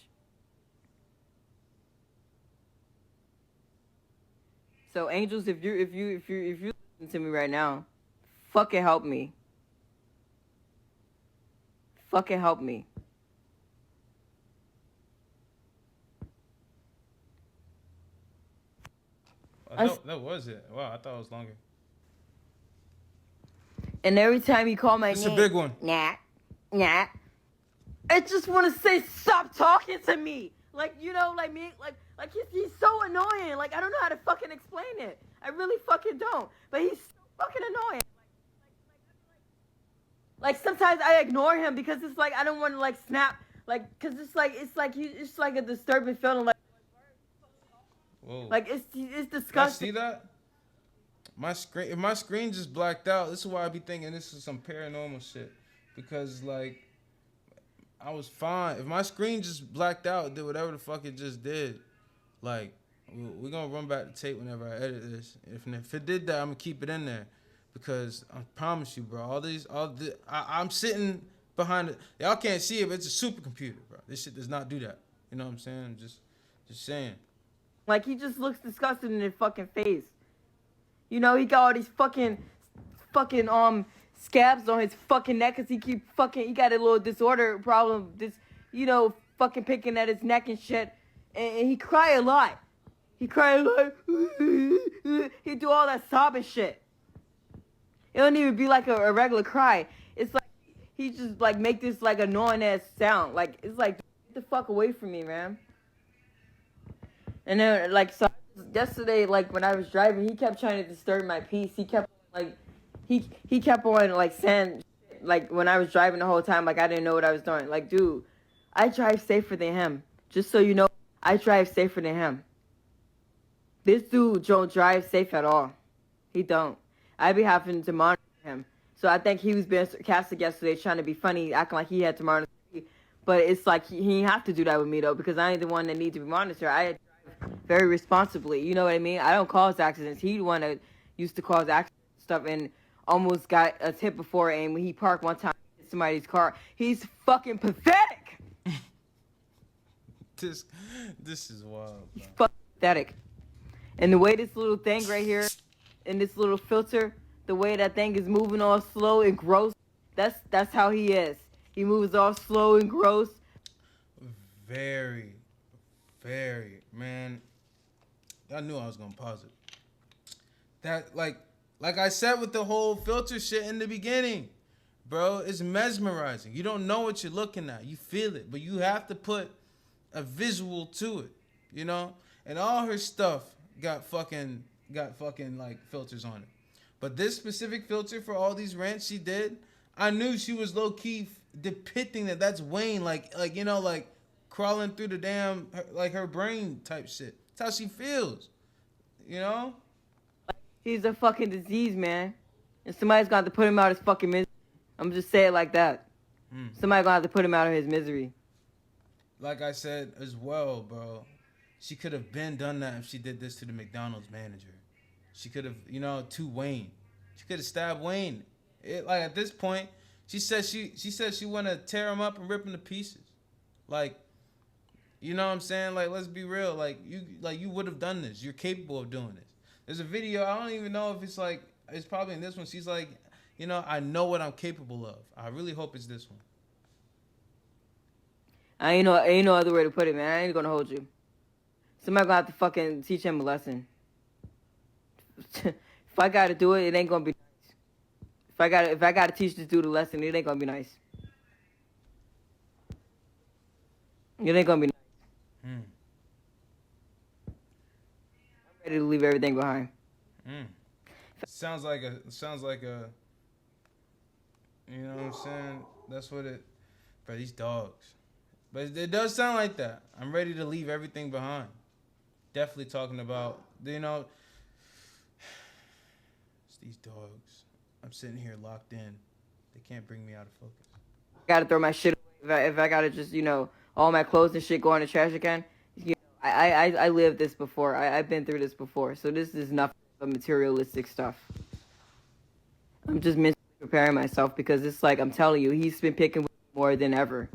So, angels, if you listen to me right now, fucking help me. Fucking help me. That was it. Wow, I thought it was longer. And every time you call my name, it's a big one. Nah. I just want to say, stop talking to me. Like, you know, like me, like he's so annoying. Like, I don't know how to fucking explain it. I really fucking don't. But he's so fucking annoying. Like sometimes I ignore him because it's like I don't want to like snap. Like, cause it's like a disturbing feeling. Like, whoa. Like it's disgusting. See that? If my screen just blacked out, this is why I be thinking this is some paranormal shit. Because like I was fine. If my screen just blacked out, it did whatever the fuck it just did. Like we're gonna run back the tape whenever I edit this. If it did that, I'm gonna keep it in there. Because I promise you, bro, I'm sitting behind it. Y'all can't see it, but it's a supercomputer, bro. This shit does not do that. You know what I'm saying? I'm just saying. Like, he just looks disgusted in his fucking face. You know, he got all these fucking scabs on his fucking neck because he got a little disorder problem. You know, fucking picking at his neck and shit. And he cry a lot. He cry like, he do all that sobbing shit. It don't even be like a regular cry. It's like he just like make this like annoying ass sound. Like it's like get the fuck away from me, man. And then like so yesterday, like when I was driving, he kept trying to disturb my peace. He kept like he kept on like saying like when I was driving the whole time, like I didn't know what I was doing. Like, dude, I drive safer than him. Just so you know, I drive safer than him. This dude don't drive safe at all. He don't. I be having to monitor him. So I think he was being sarcastic yesterday, trying to be funny, acting like he had to monitor me. But it's like he didn't have to do that with me, though, because I ain't the one that needs to be monitored. I drive very responsibly. You know what I mean? I don't cause accidents. He the one that used to cause accidents and stuff and almost got a tip before. And when he parked one time in somebody's car, he's fucking pathetic. This is wild, bro. He's fucking pathetic. And the way this little thing right here, in this little filter, the way that thing is moving all slow and gross, that's how he is. He moves all slow and gross. Very, man. I knew I was gonna pause it. That like I said with the whole filter shit in the beginning, bro. It's mesmerizing. You don't know what you're looking at. You feel it, but you have to put a visual to it, you know? And all her stuff got fucking like filters on it. But this specific filter for all these rants she did, I knew she was low key depicting that's Wayne, like you know, like crawling through the damn like her brain type shit. That's how she feels, you know. He's a fucking disease, man. And somebody's gonna have to put him out of his fucking misery. I'm just saying it like that. Somebody's gonna have to put him out of his misery. Like I said as well, bro. She could have been done that if she did this to the McDonald's manager. She could have, you know, to Wayne. She could have stabbed Wayne. Like at this point, she said she want to tear him up and rip him to pieces. Like, you know what I'm saying? Like, let's be real. Like you would have done this. You're capable of doing this. There's a video. I don't even know if it's like, it's probably in this one. She's like, you know, I know what I'm capable of. I really hope it's this one. Ain't no other way to put it, man. I ain't gonna hold you. Somebody gonna have to fucking teach him a lesson. If I gotta do it, it ain't gonna be nice. If I gotta teach this dude a lesson, it ain't gonna be nice. It ain't gonna be nice. I'm ready to leave everything behind. Sounds like a, you know what I'm saying? That's what it, bro, these dogs. But it does sound like that. I'm ready to leave everything behind. Definitely talking about, you know, it's these dogs. I'm sitting here locked in. They can't bring me out of focus. I gotta throw my shit away. If I gotta just, you know, all my clothes and shit go in the trash again. You know, I lived this before. I've been through this before. So this is nothing but materialistic stuff. I'm just mentally preparing myself because it's like, I'm telling you, he's been picking with me more than ever.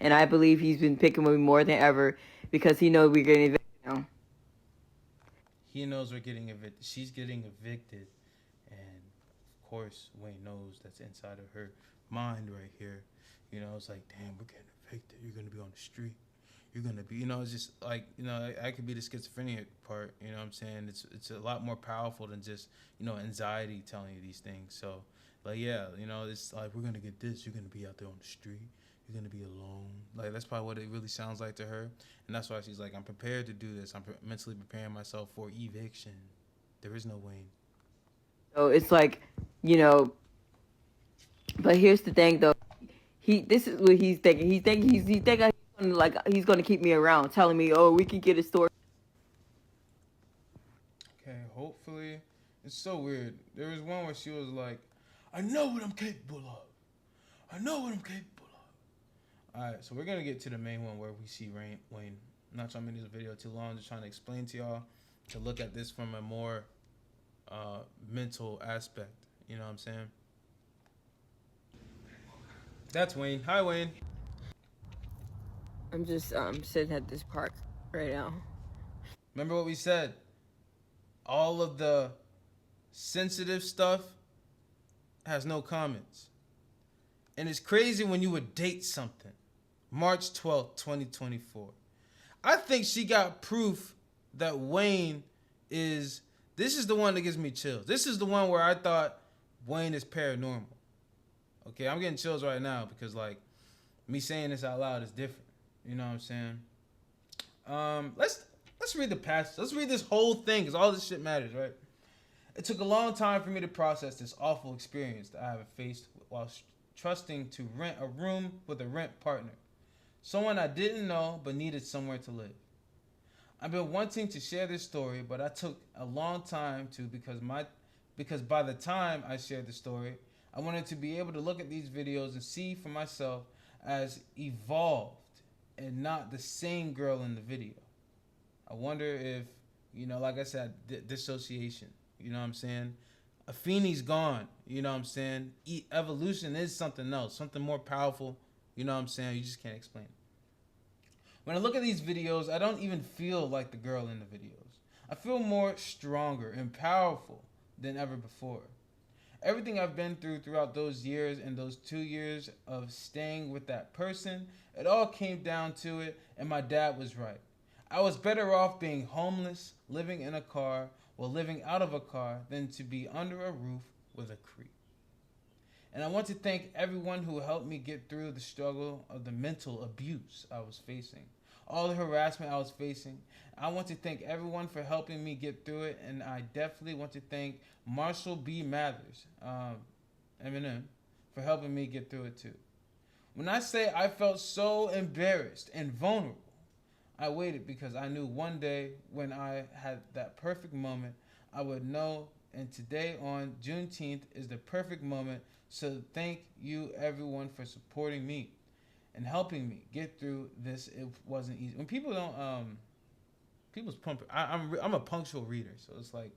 And I believe he's been picking with me more than ever because he knows we're getting evicted now. He knows we're getting evicted. She's getting evicted. And, of course, Wayne knows that's inside of her mind right here. You know, it's like, damn, we're getting evicted. You're going to be on the street. You're going to be, you know, it's just like, you know, I could be the schizophrenia part. You know what I'm saying? It's a lot more powerful than just, you know, anxiety telling you these things. So, like, yeah, you know, it's like, we're going to get this. You're going to be out there on the street. You're going to be alone. Like, that's probably what it really sounds like to her. And that's why she's like, I'm prepared to do this. I'm mentally preparing myself for eviction. There is no Wayne. So it's like, you know, but here's the thing, though. This is what he's thinking. He's thinking he's going to keep me around, telling me, oh, we can get a store. Okay, hopefully. It's so weird. There was one where she was like, I know what I'm capable of. I know what I'm capable of. Alright, so we're going to get to the main one where we see Wayne. I'm not trying to make this video too long. I'm just trying to explain to y'all to look at this from a more mental aspect. You know what I'm saying? That's Wayne. Hi, Wayne. I'm just sitting at this park right now. Remember what we said? All of the sensitive stuff has no comments. And it's crazy when you would date something. March 12th, 2024. I think she got proof that Wayne is... This is the one that gives me chills. This is the one where I thought Wayne is paranormal. Okay, I'm getting chills right now because, like, me saying this out loud is different. You know what I'm saying? Let's read the passage. Let's read this whole thing because all this shit matters, right? It took a long time for me to process this awful experience that I have faced while trusting to rent a room with a rent partner. Someone I didn't know but needed somewhere to live. I've been wanting to share this story, but I took a long time to because by the time I shared the story, I wanted to be able to look at these videos and see for myself as evolved and not the same girl in the video. I wonder if, you know, like I said, dissociation, you know what I'm saying? Afine's gone, you know what I'm saying? Evolution is something else, something more powerful, you know what I'm saying? You just can't explain it. When I look at these videos, I don't even feel like the girl in the videos. I feel more stronger and powerful than ever before. Everything I've been through throughout those years and those 2 years of staying with that person, it all came down to it, and my dad was right. I was better off being homeless, living in a car, or living out of a car than to be under a roof with a creep. And I want to thank everyone who helped me get through the struggle of the mental abuse I was facing, all the harassment I was facing. I want to thank everyone for helping me get through it, and I definitely want to thank Marshall B. Mathers, Eminem, for helping me get through it too. When I say I felt so embarrassed and vulnerable, I waited because I knew one day when I had that perfect moment, I would know, and today on Juneteenth is the perfect moment. So thank you everyone for supporting me and helping me get through this. It wasn't easy. When people don't, people's pumping. I'm a punctual reader, so it's like,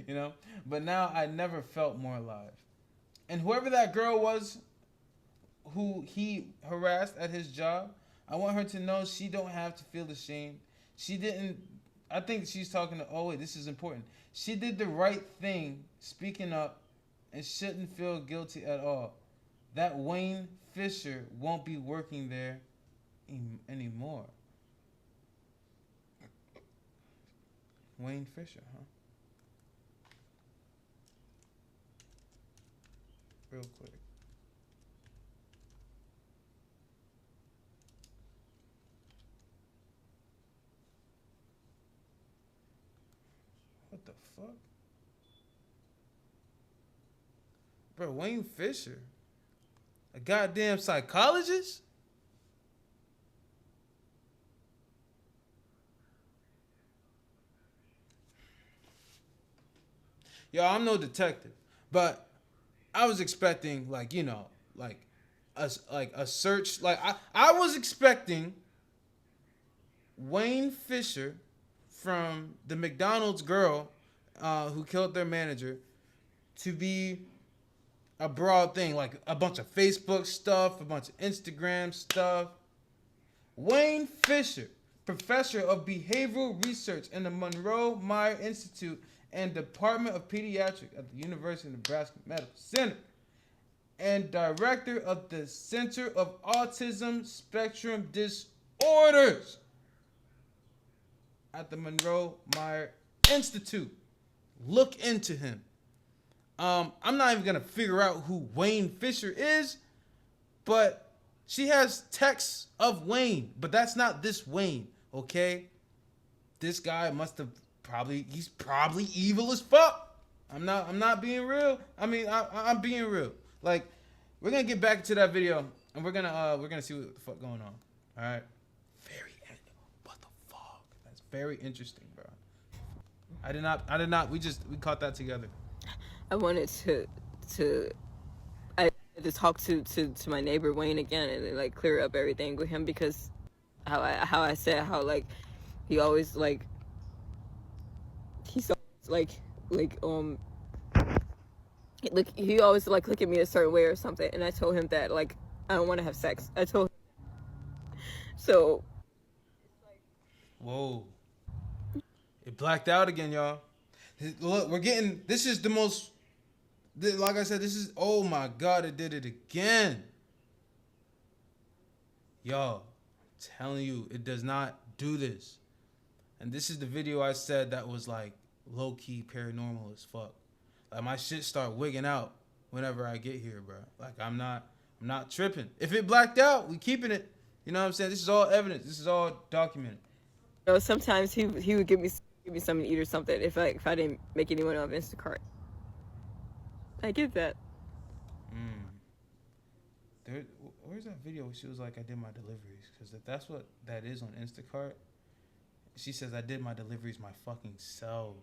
you know. But now I never felt more alive. And whoever that girl was, who he harassed at his job, I want her to know she don't have to feel ashamed. She didn't. I think she's talking to. Oh wait, this is important. She did the right thing, speaking up, and shouldn't feel guilty at all. That Wayne Fisher won't be working there anymore. Wayne Fisher, huh? Real quick. What the fuck? Bro, Wayne Fisher? A goddamn psychologist? Yo, I'm no detective, but I was expecting, like, you know, like a search. Like, I was expecting Wayne Fisher from the McDonald's girl who killed their manager to be a broad thing, like a bunch of Facebook stuff, a bunch of Instagram stuff. Wayne Fisher, professor of behavioral research in the Monroe Meyer Institute and Department of Pediatrics at the University of Nebraska Medical Center, and director of the Center of Autism Spectrum Disorders at the Monroe Meyer Institute. Look into him. I'm not even gonna figure out who Wayne Fisher is, but she has texts of Wayne, but that's not this Wayne, okay? This guy must have he's probably evil as fuck. I'm not being real. I mean, I'm being real. Like, we're gonna get back to that video, and we're gonna see what the fuck going on. All right. What the fuck? That's very interesting, bro. I did not. We caught that together. I wanted to talk to my neighbor Wayne again and like clear up everything with him, because how I said how like he always like he's like he always like look at me a certain way or something, and I told him that like I don't want to have sex. I told him. So whoa, it blacked out again, y'all. Look, we're getting, this is the most, like I said, this is, oh my God, it did it again. Y'all, I'm telling you, it does not do this. And this is the video I said that was like low-key paranormal as fuck. Like, my shit start wigging out whenever I get here, bro. Like, I'm not tripping. If it blacked out, we keeping it. You know what I'm saying? This is all evidence. This is all documented. You know, sometimes he would give me something to eat or something if I didn't make anyone on Instacart. I get that. Where's that video where she was like, I did my deliveries? Because if that's what that is on Instacart, she says, I did my deliveries my fucking self.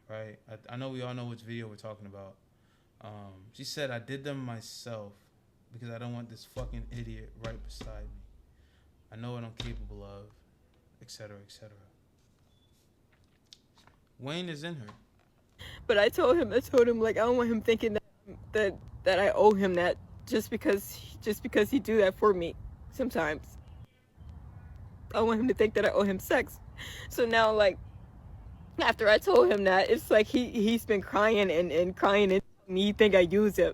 Right? I know we all know which video we're talking about. She said, I did them myself because I don't want this fucking idiot right beside me. I know what I'm capable of, etc., etc. Wayne is in her. But I told him like I don't want him thinking that I owe him that just because he do that for me sometimes. I want him to think that I owe him sex. So now, like, after I told him that, it's like he's been crying and crying and he think I use him.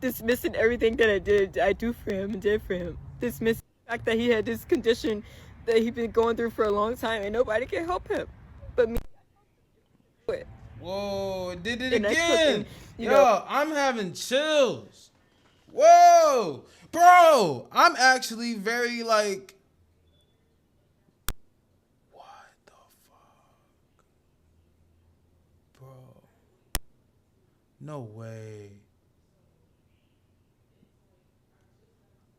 Dismissing everything that I do for him and did for him. Dismissing the fact that he had this condition that he's been going through for a long time and nobody can help him but me. Whoa, it did it And I again. fucking, you Yo, know, I'm having chills. Whoa, bro, I'm actually very like, what the fuck, bro? No way.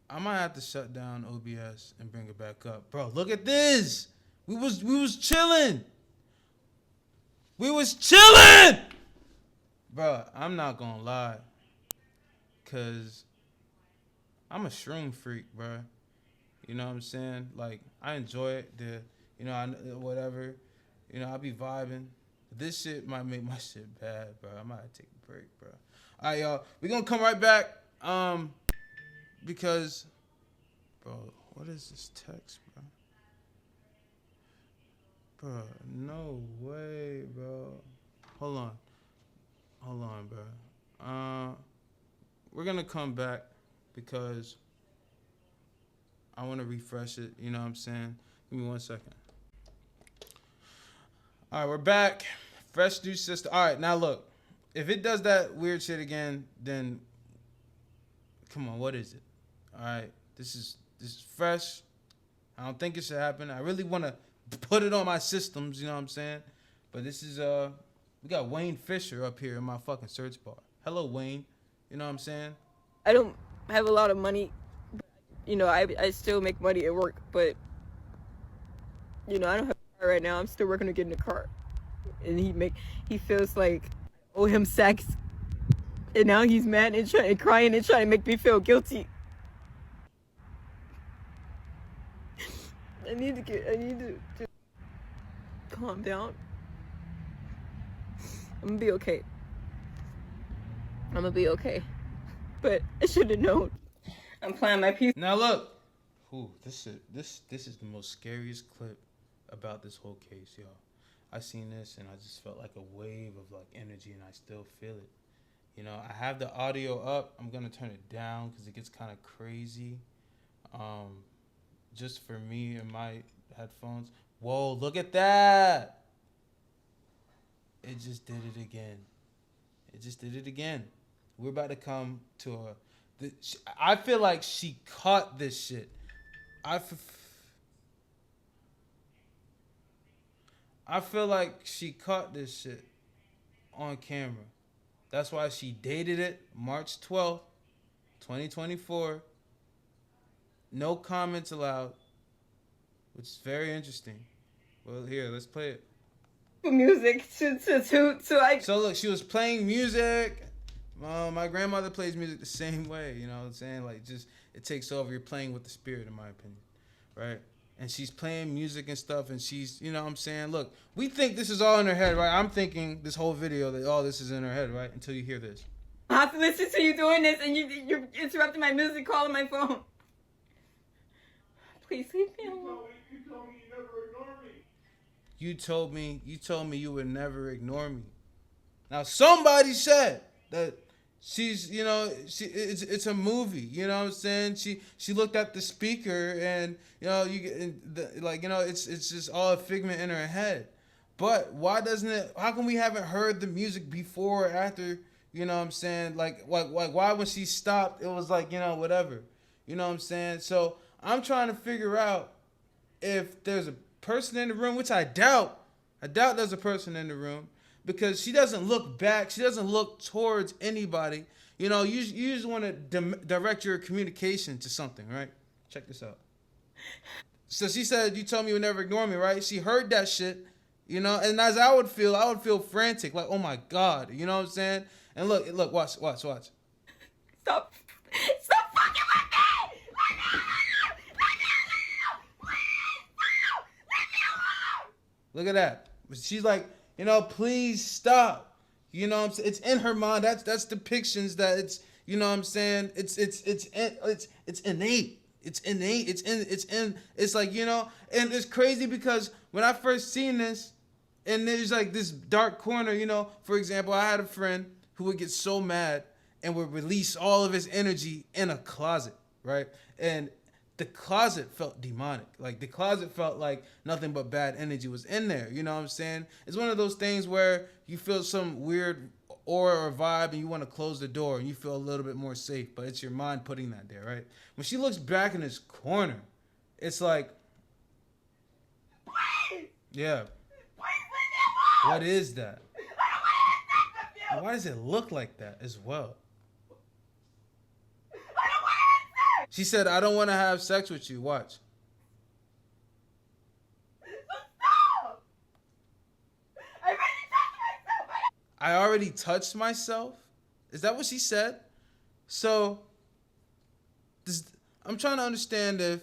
I might have to shut down OBS and bring it back up, bro. Look at this. We was chilling. We was chilling, bro. I'm not gonna lie, cause I'm a shroom freak, bro. You know what I'm saying? Like, I enjoy it. Whatever. You know, I be vibing. This shit might make my shit bad, bro. I might have to take a break, bro. All right, y'all. We gonna come right back. Because, bro, what is this text, bro? Bro, no way, bro. Hold on, bro. We're gonna come back because I want to refresh it. You know what I'm saying? Give me 1 second. All right, we're back. Fresh new system. All right, now look. If it does that weird shit again, then come on, what is it? All right, this is fresh. I don't think it should happen. I really want to put it on my systems, you know what I'm saying? But this is we got Wayne Fisher up here in my fucking search bar. Hello, Wayne. You know what I'm saying? I don't have a lot of money. You know, I still make money at work, but you know, I don't have a car right now. I'm still working to get in a car. And he feels like I owe him sex. And now he's mad and crying and trying to make me feel guilty. I need to calm down. I'm gonna be okay. But I should have known. I'm playing my piece. Now look. Ooh, this is the most scariest clip about this whole case, y'all. I seen this and I just felt like a wave of like energy, and I still feel it. You know, I have the audio up. I'm gonna turn it down because it gets kind of crazy. Just for me and my headphones. Whoa, look at that! It just did it again. We're about to come to I feel like she caught this shit. I feel like she caught this shit on camera. That's why she dated it March 12th, 2024. No comments allowed, which is very interesting. Well, here, let's play it. Music So look, she was playing music. My grandmother plays music the same way, you know what I'm saying? Like, just, it takes over. You're playing with the spirit, in my opinion, right? And she's playing music and stuff, and she's, you know what I'm saying? Look, we think this is all in her head, right? I'm thinking this whole video that all this is in her head, right? Until you hear this. I have to listen to you doing this, and you're interrupting my music call on my phone. Please leave me alone. You told me you never ignore me. You told me you would never ignore me. Now somebody said that she's, you know, it's a movie, you know what I'm saying? She looked at the speaker and, you know, it's just all a figment in her head. But why doesn't it? How come we haven't heard the music before or after? You know what I'm saying? Like why when she stopped it was like, you know, whatever. You know what I'm saying? So I'm trying to figure out if there's a person in the room, which I doubt. I doubt there's a person in the room because she doesn't look back. She doesn't look towards anybody. You know, you just want to direct your communication to something, right? Check this out. So she said, you told me you would never ignore me, right? She heard that shit, you know, and as I would feel frantic, like, oh my God, you know what I'm saying? And look, watch. Stop fucking with me! Look at that. She's like, you know, please stop. You know what I'm saying? It's in her mind. That's depictions that it's, you know what I'm saying? It's innate. It's innate. It's like, you know, and it's crazy because when I first seen this, and there's like this dark corner, you know, for example, I had a friend who would get so mad and would release all of his energy in a closet, right? And the closet felt demonic. Like the closet felt like nothing but bad energy was in there. You know what I'm saying? It's one of those things where you feel some weird aura or vibe and you want to close the door and you feel a little bit more safe, but it's your mind putting that there, right? When she looks back in this corner, it's like, yeah. What is that? Why does it look like that as well? She said, I don't want to have sex with you. Watch. I already touched myself? Is that what she said? So, I'm trying to understand if,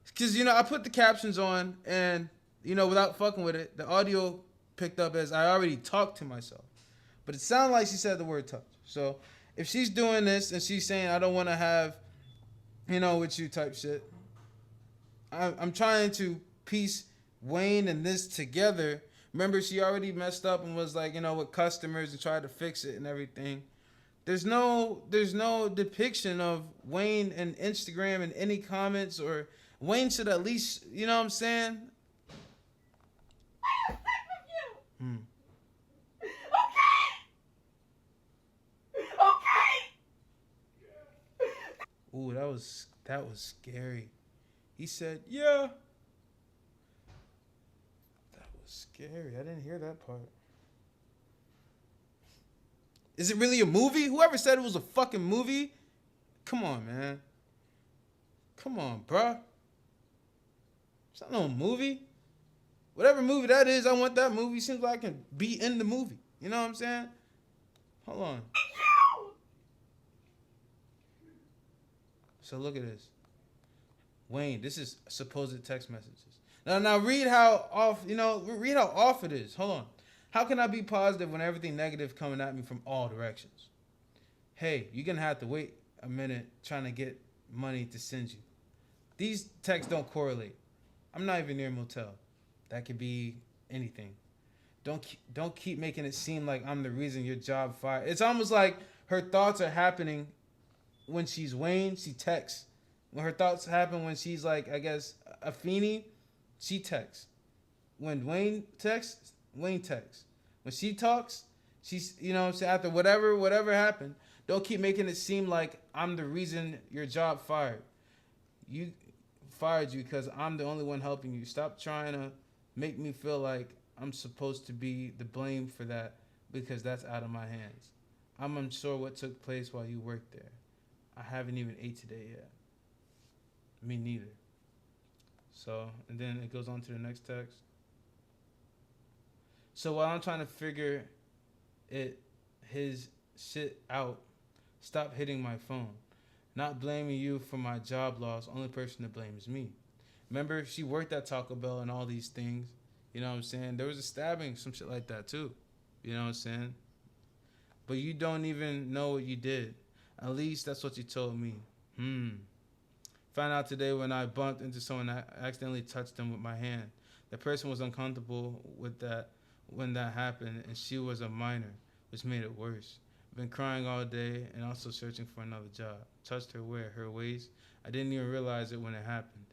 because, you know, I put the captions on and, you know, without fucking with it, the audio picked up as I already talked to myself. But it sounded like she said the word touch. So, if she's doing this and she's saying, I don't want to have, you know, with you type shit, I'm trying to piece Wayne and this together. Remember, she already messed up and was like, you know, with customers and tried to fix it and everything. There's no depiction of Wayne and Instagram in any comments, or Wayne should at least, you know what I'm saying? Ooh, that was scary. He said, yeah. That was scary. I didn't hear that part. Is it really a movie? Whoever said it was a fucking movie? Come on, man. Come on, bruh. It's not no movie. Whatever movie that is, I want that movie. Seems like I can be in the movie. You know what I'm saying? Hold on. So look at this. Wayne, this is supposed text messages. Now read how off it is. Hold on. How can I be positive when everything negative coming at me from all directions? Hey, you're going to have to wait a minute trying to get money to send you. These texts don't correlate. I'm not even near a motel. That could be anything. Don't keep making it seem like I'm the reason your job fired. It's almost like her thoughts are happening when she's Wayne, she texts. When her thoughts happen when she's like, I guess, Afine, she texts. When Wayne texts, Wayne texts. When she talks, she's, you know what I'm saying, after whatever happened, don't keep making it seem like I'm the reason your job fired. You fired you because I'm the only one helping you. Stop trying to make me feel like I'm supposed to be the blame for that because that's out of my hands. I'm unsure what took place while you worked there. I haven't even ate today yet. Me neither. So, and then it goes on to the next text. So while I'm trying to figure his shit out, stop hitting my phone. Not blaming you for my job loss. Only person to blame is me. Remember, she worked at Taco Bell and all these things. You know what I'm saying? There was a stabbing, some shit like that too. You know what I'm saying? But you don't even know what you did. At least that's what you told me. Found out today when I bumped into someone that accidentally touched them with my hand. The person was uncomfortable with that when that happened, and she was a minor, which made it worse. Been crying all day and also searching for another job. Touched her where? Her waist? I didn't even realize it when it happened.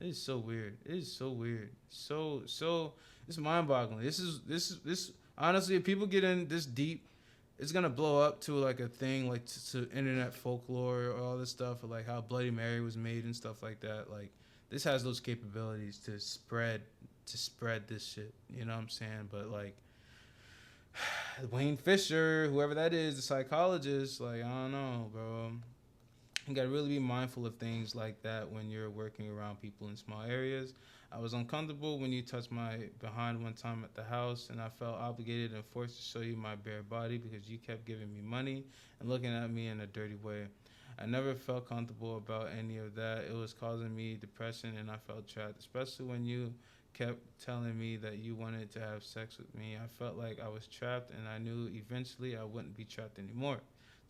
It is so weird. It is so weird. So it's mind-boggling. This honestly, if people get in this deep, it's gonna blow up to like a thing like to internet folklore or all this stuff, or like how Bloody Mary was made and stuff like that. Like this has those capabilities to spread this shit. You know what I'm saying? But like Wayne Fisher, whoever that is, the psychologist, like I don't know, bro. You gotta really be mindful of things like that when you're working around people in small areas. I was uncomfortable when you touched my behind one time at the house, and I felt obligated and forced to show you my bare body because you kept giving me money and looking at me in a dirty way. I never felt comfortable about any of that. It was causing me depression, and I felt trapped, especially when you kept telling me that you wanted to have sex with me. I felt like I was trapped, and I knew eventually I wouldn't be trapped anymore.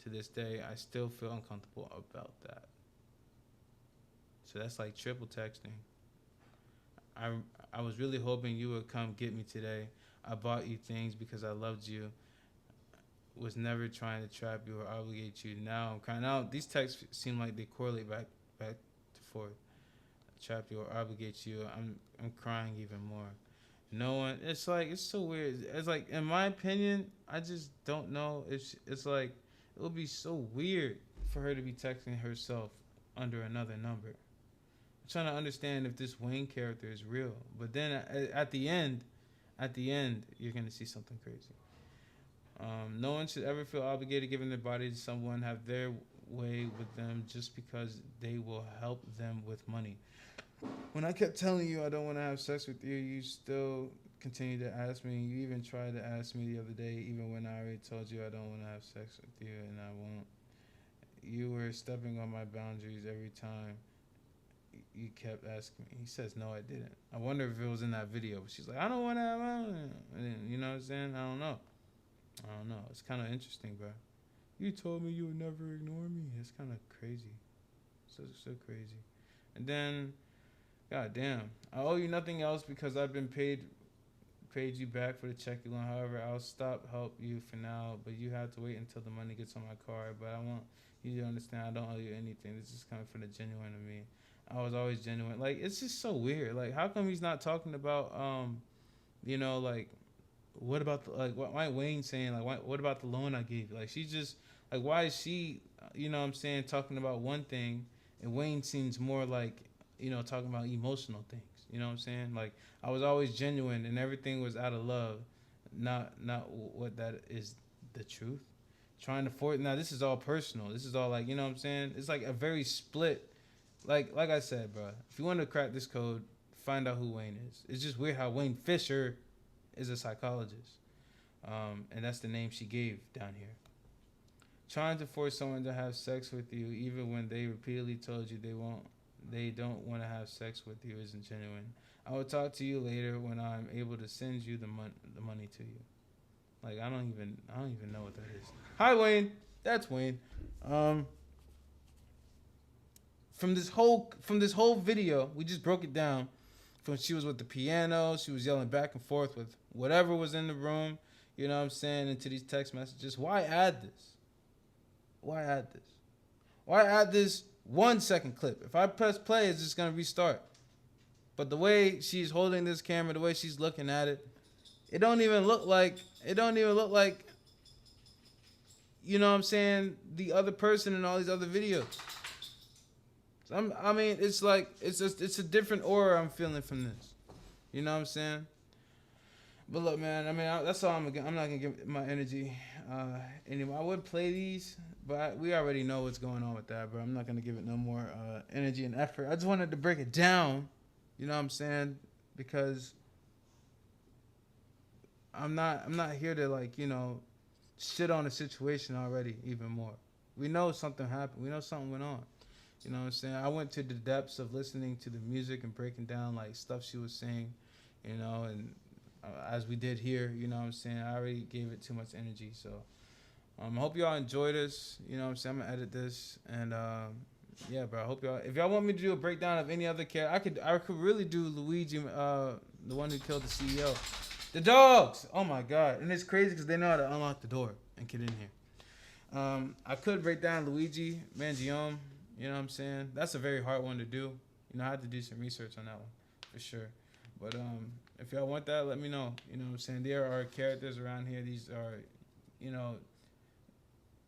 To this day, I still feel uncomfortable about that. So that's like triple texting. I was really hoping you would come get me today. I bought you things because I loved you. was never trying to trap you or obligate you. Now I'm crying out. These texts seem like they correlate back to forth. Trap you or obligate you. I'm crying even more. No one. It's like, it's so weird. It's like, in my opinion, I just don't know. It's like, it would be so weird for her to be texting herself under another number. I'm trying to understand if this Wayne character is real. But then at the end, you're gonna see something crazy. No one should ever feel obligated giving their body to someone, have their way with them just because they will help them with money. When I kept telling you I don't want to have sex with you, you still continue to ask me. You even tried to ask me the other day, even when I already told you I don't want to have sex with you and I won't. You were stepping on my boundaries every time you kept asking me. He says, no, I didn't. I wonder if it was in that video. But she's like, I don't want to have, you know what I'm saying? I don't know. It's kind of interesting, bro. You told me you would never ignore me. It's kind of crazy. So crazy. And then, god damn, I owe you nothing else because I've been paid you back for the check you loan. However, I'll stop help you for now, but you have to wait until the money gets on my card. But I want you to understand I don't owe you anything. This is coming from the genuine of me. I was always genuine. Like, it's just so weird. Like, how come he's not talking about, you know, like, what about the, like, why Wayne saying, like, what about the loan I gave you? Like, she just, like, why is she, you know what I'm saying, talking about one thing, and Wayne seems more like, you know, talking about emotional things. You know what I'm saying? Like, I was always genuine, and everything was out of love, not what that is the truth. Trying to force, now this is all personal. This is all like, you know what I'm saying? It's like a very split, like I said, bro. If you want to crack this code, find out who Wayne is. It's just weird how Wayne Fisher is a psychologist, and that's the name she gave down here. Trying to force someone to have sex with you, even when they repeatedly told you they don't want to have sex with you, isn't genuine. I will talk to you later when I'm able to send you the money to you. Like, I don't even know what that is. Hi, Wayne. That's Wayne. From this whole video, we just broke it down. From she was with the piano, she was yelling back and forth with whatever was in the room, you know what I'm saying, into these text messages. Why add this? Why add this 1 second clip? If I press play, it's just gonna restart. But the way she's holding this camera, the way she's looking at it, it don't even look like, you know what I'm saying, the other person in all these other videos. So I mean, it's like, it's a different aura I'm feeling from this. You know what I'm saying? But look, man, I mean, that's all I'm not going to give my energy anymore. I would play these, but we already know what's going on with that, bro. I'm not going to give it no more energy and effort. I just wanted to break it down, you know what I'm saying? Because I'm not here to, like, you know, shit on the situation already even more. We know something happened. We know something went on. You know what I'm saying? I went to the depths of listening to the music and breaking down, like, stuff she was saying, you know, and as we did here, you know what I'm saying? I already gave it too much energy, so I hope y'all enjoy this. You know what I'm saying? I'm going to edit this, and yeah, bro, I hope y'all, if y'all want me to do a breakdown of any other character, I could really do Luigi, the one who killed the CEO. The dogs! Oh, my God. And it's crazy because they know how to unlock the door and get in here. I could break down Luigi Mangione. You know what I'm saying? That's a very hard one to do. You know, I had to do some research on that one, for sure. But if y'all want that, let me know. You know what I'm saying? There are characters around here. These are, you know,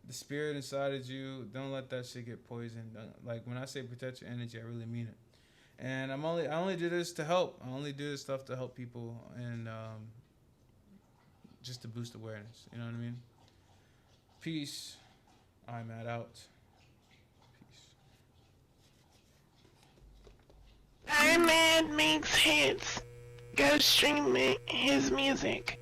the spirit inside of you. Don't let that shit get poisoned. Like, when I say protect your energy, I really mean it. And I only do this to help. I only do this stuff to help people and just to boost awareness. You know what I mean? Peace. Iamadd out. Iamadd makes hits. Go stream his music.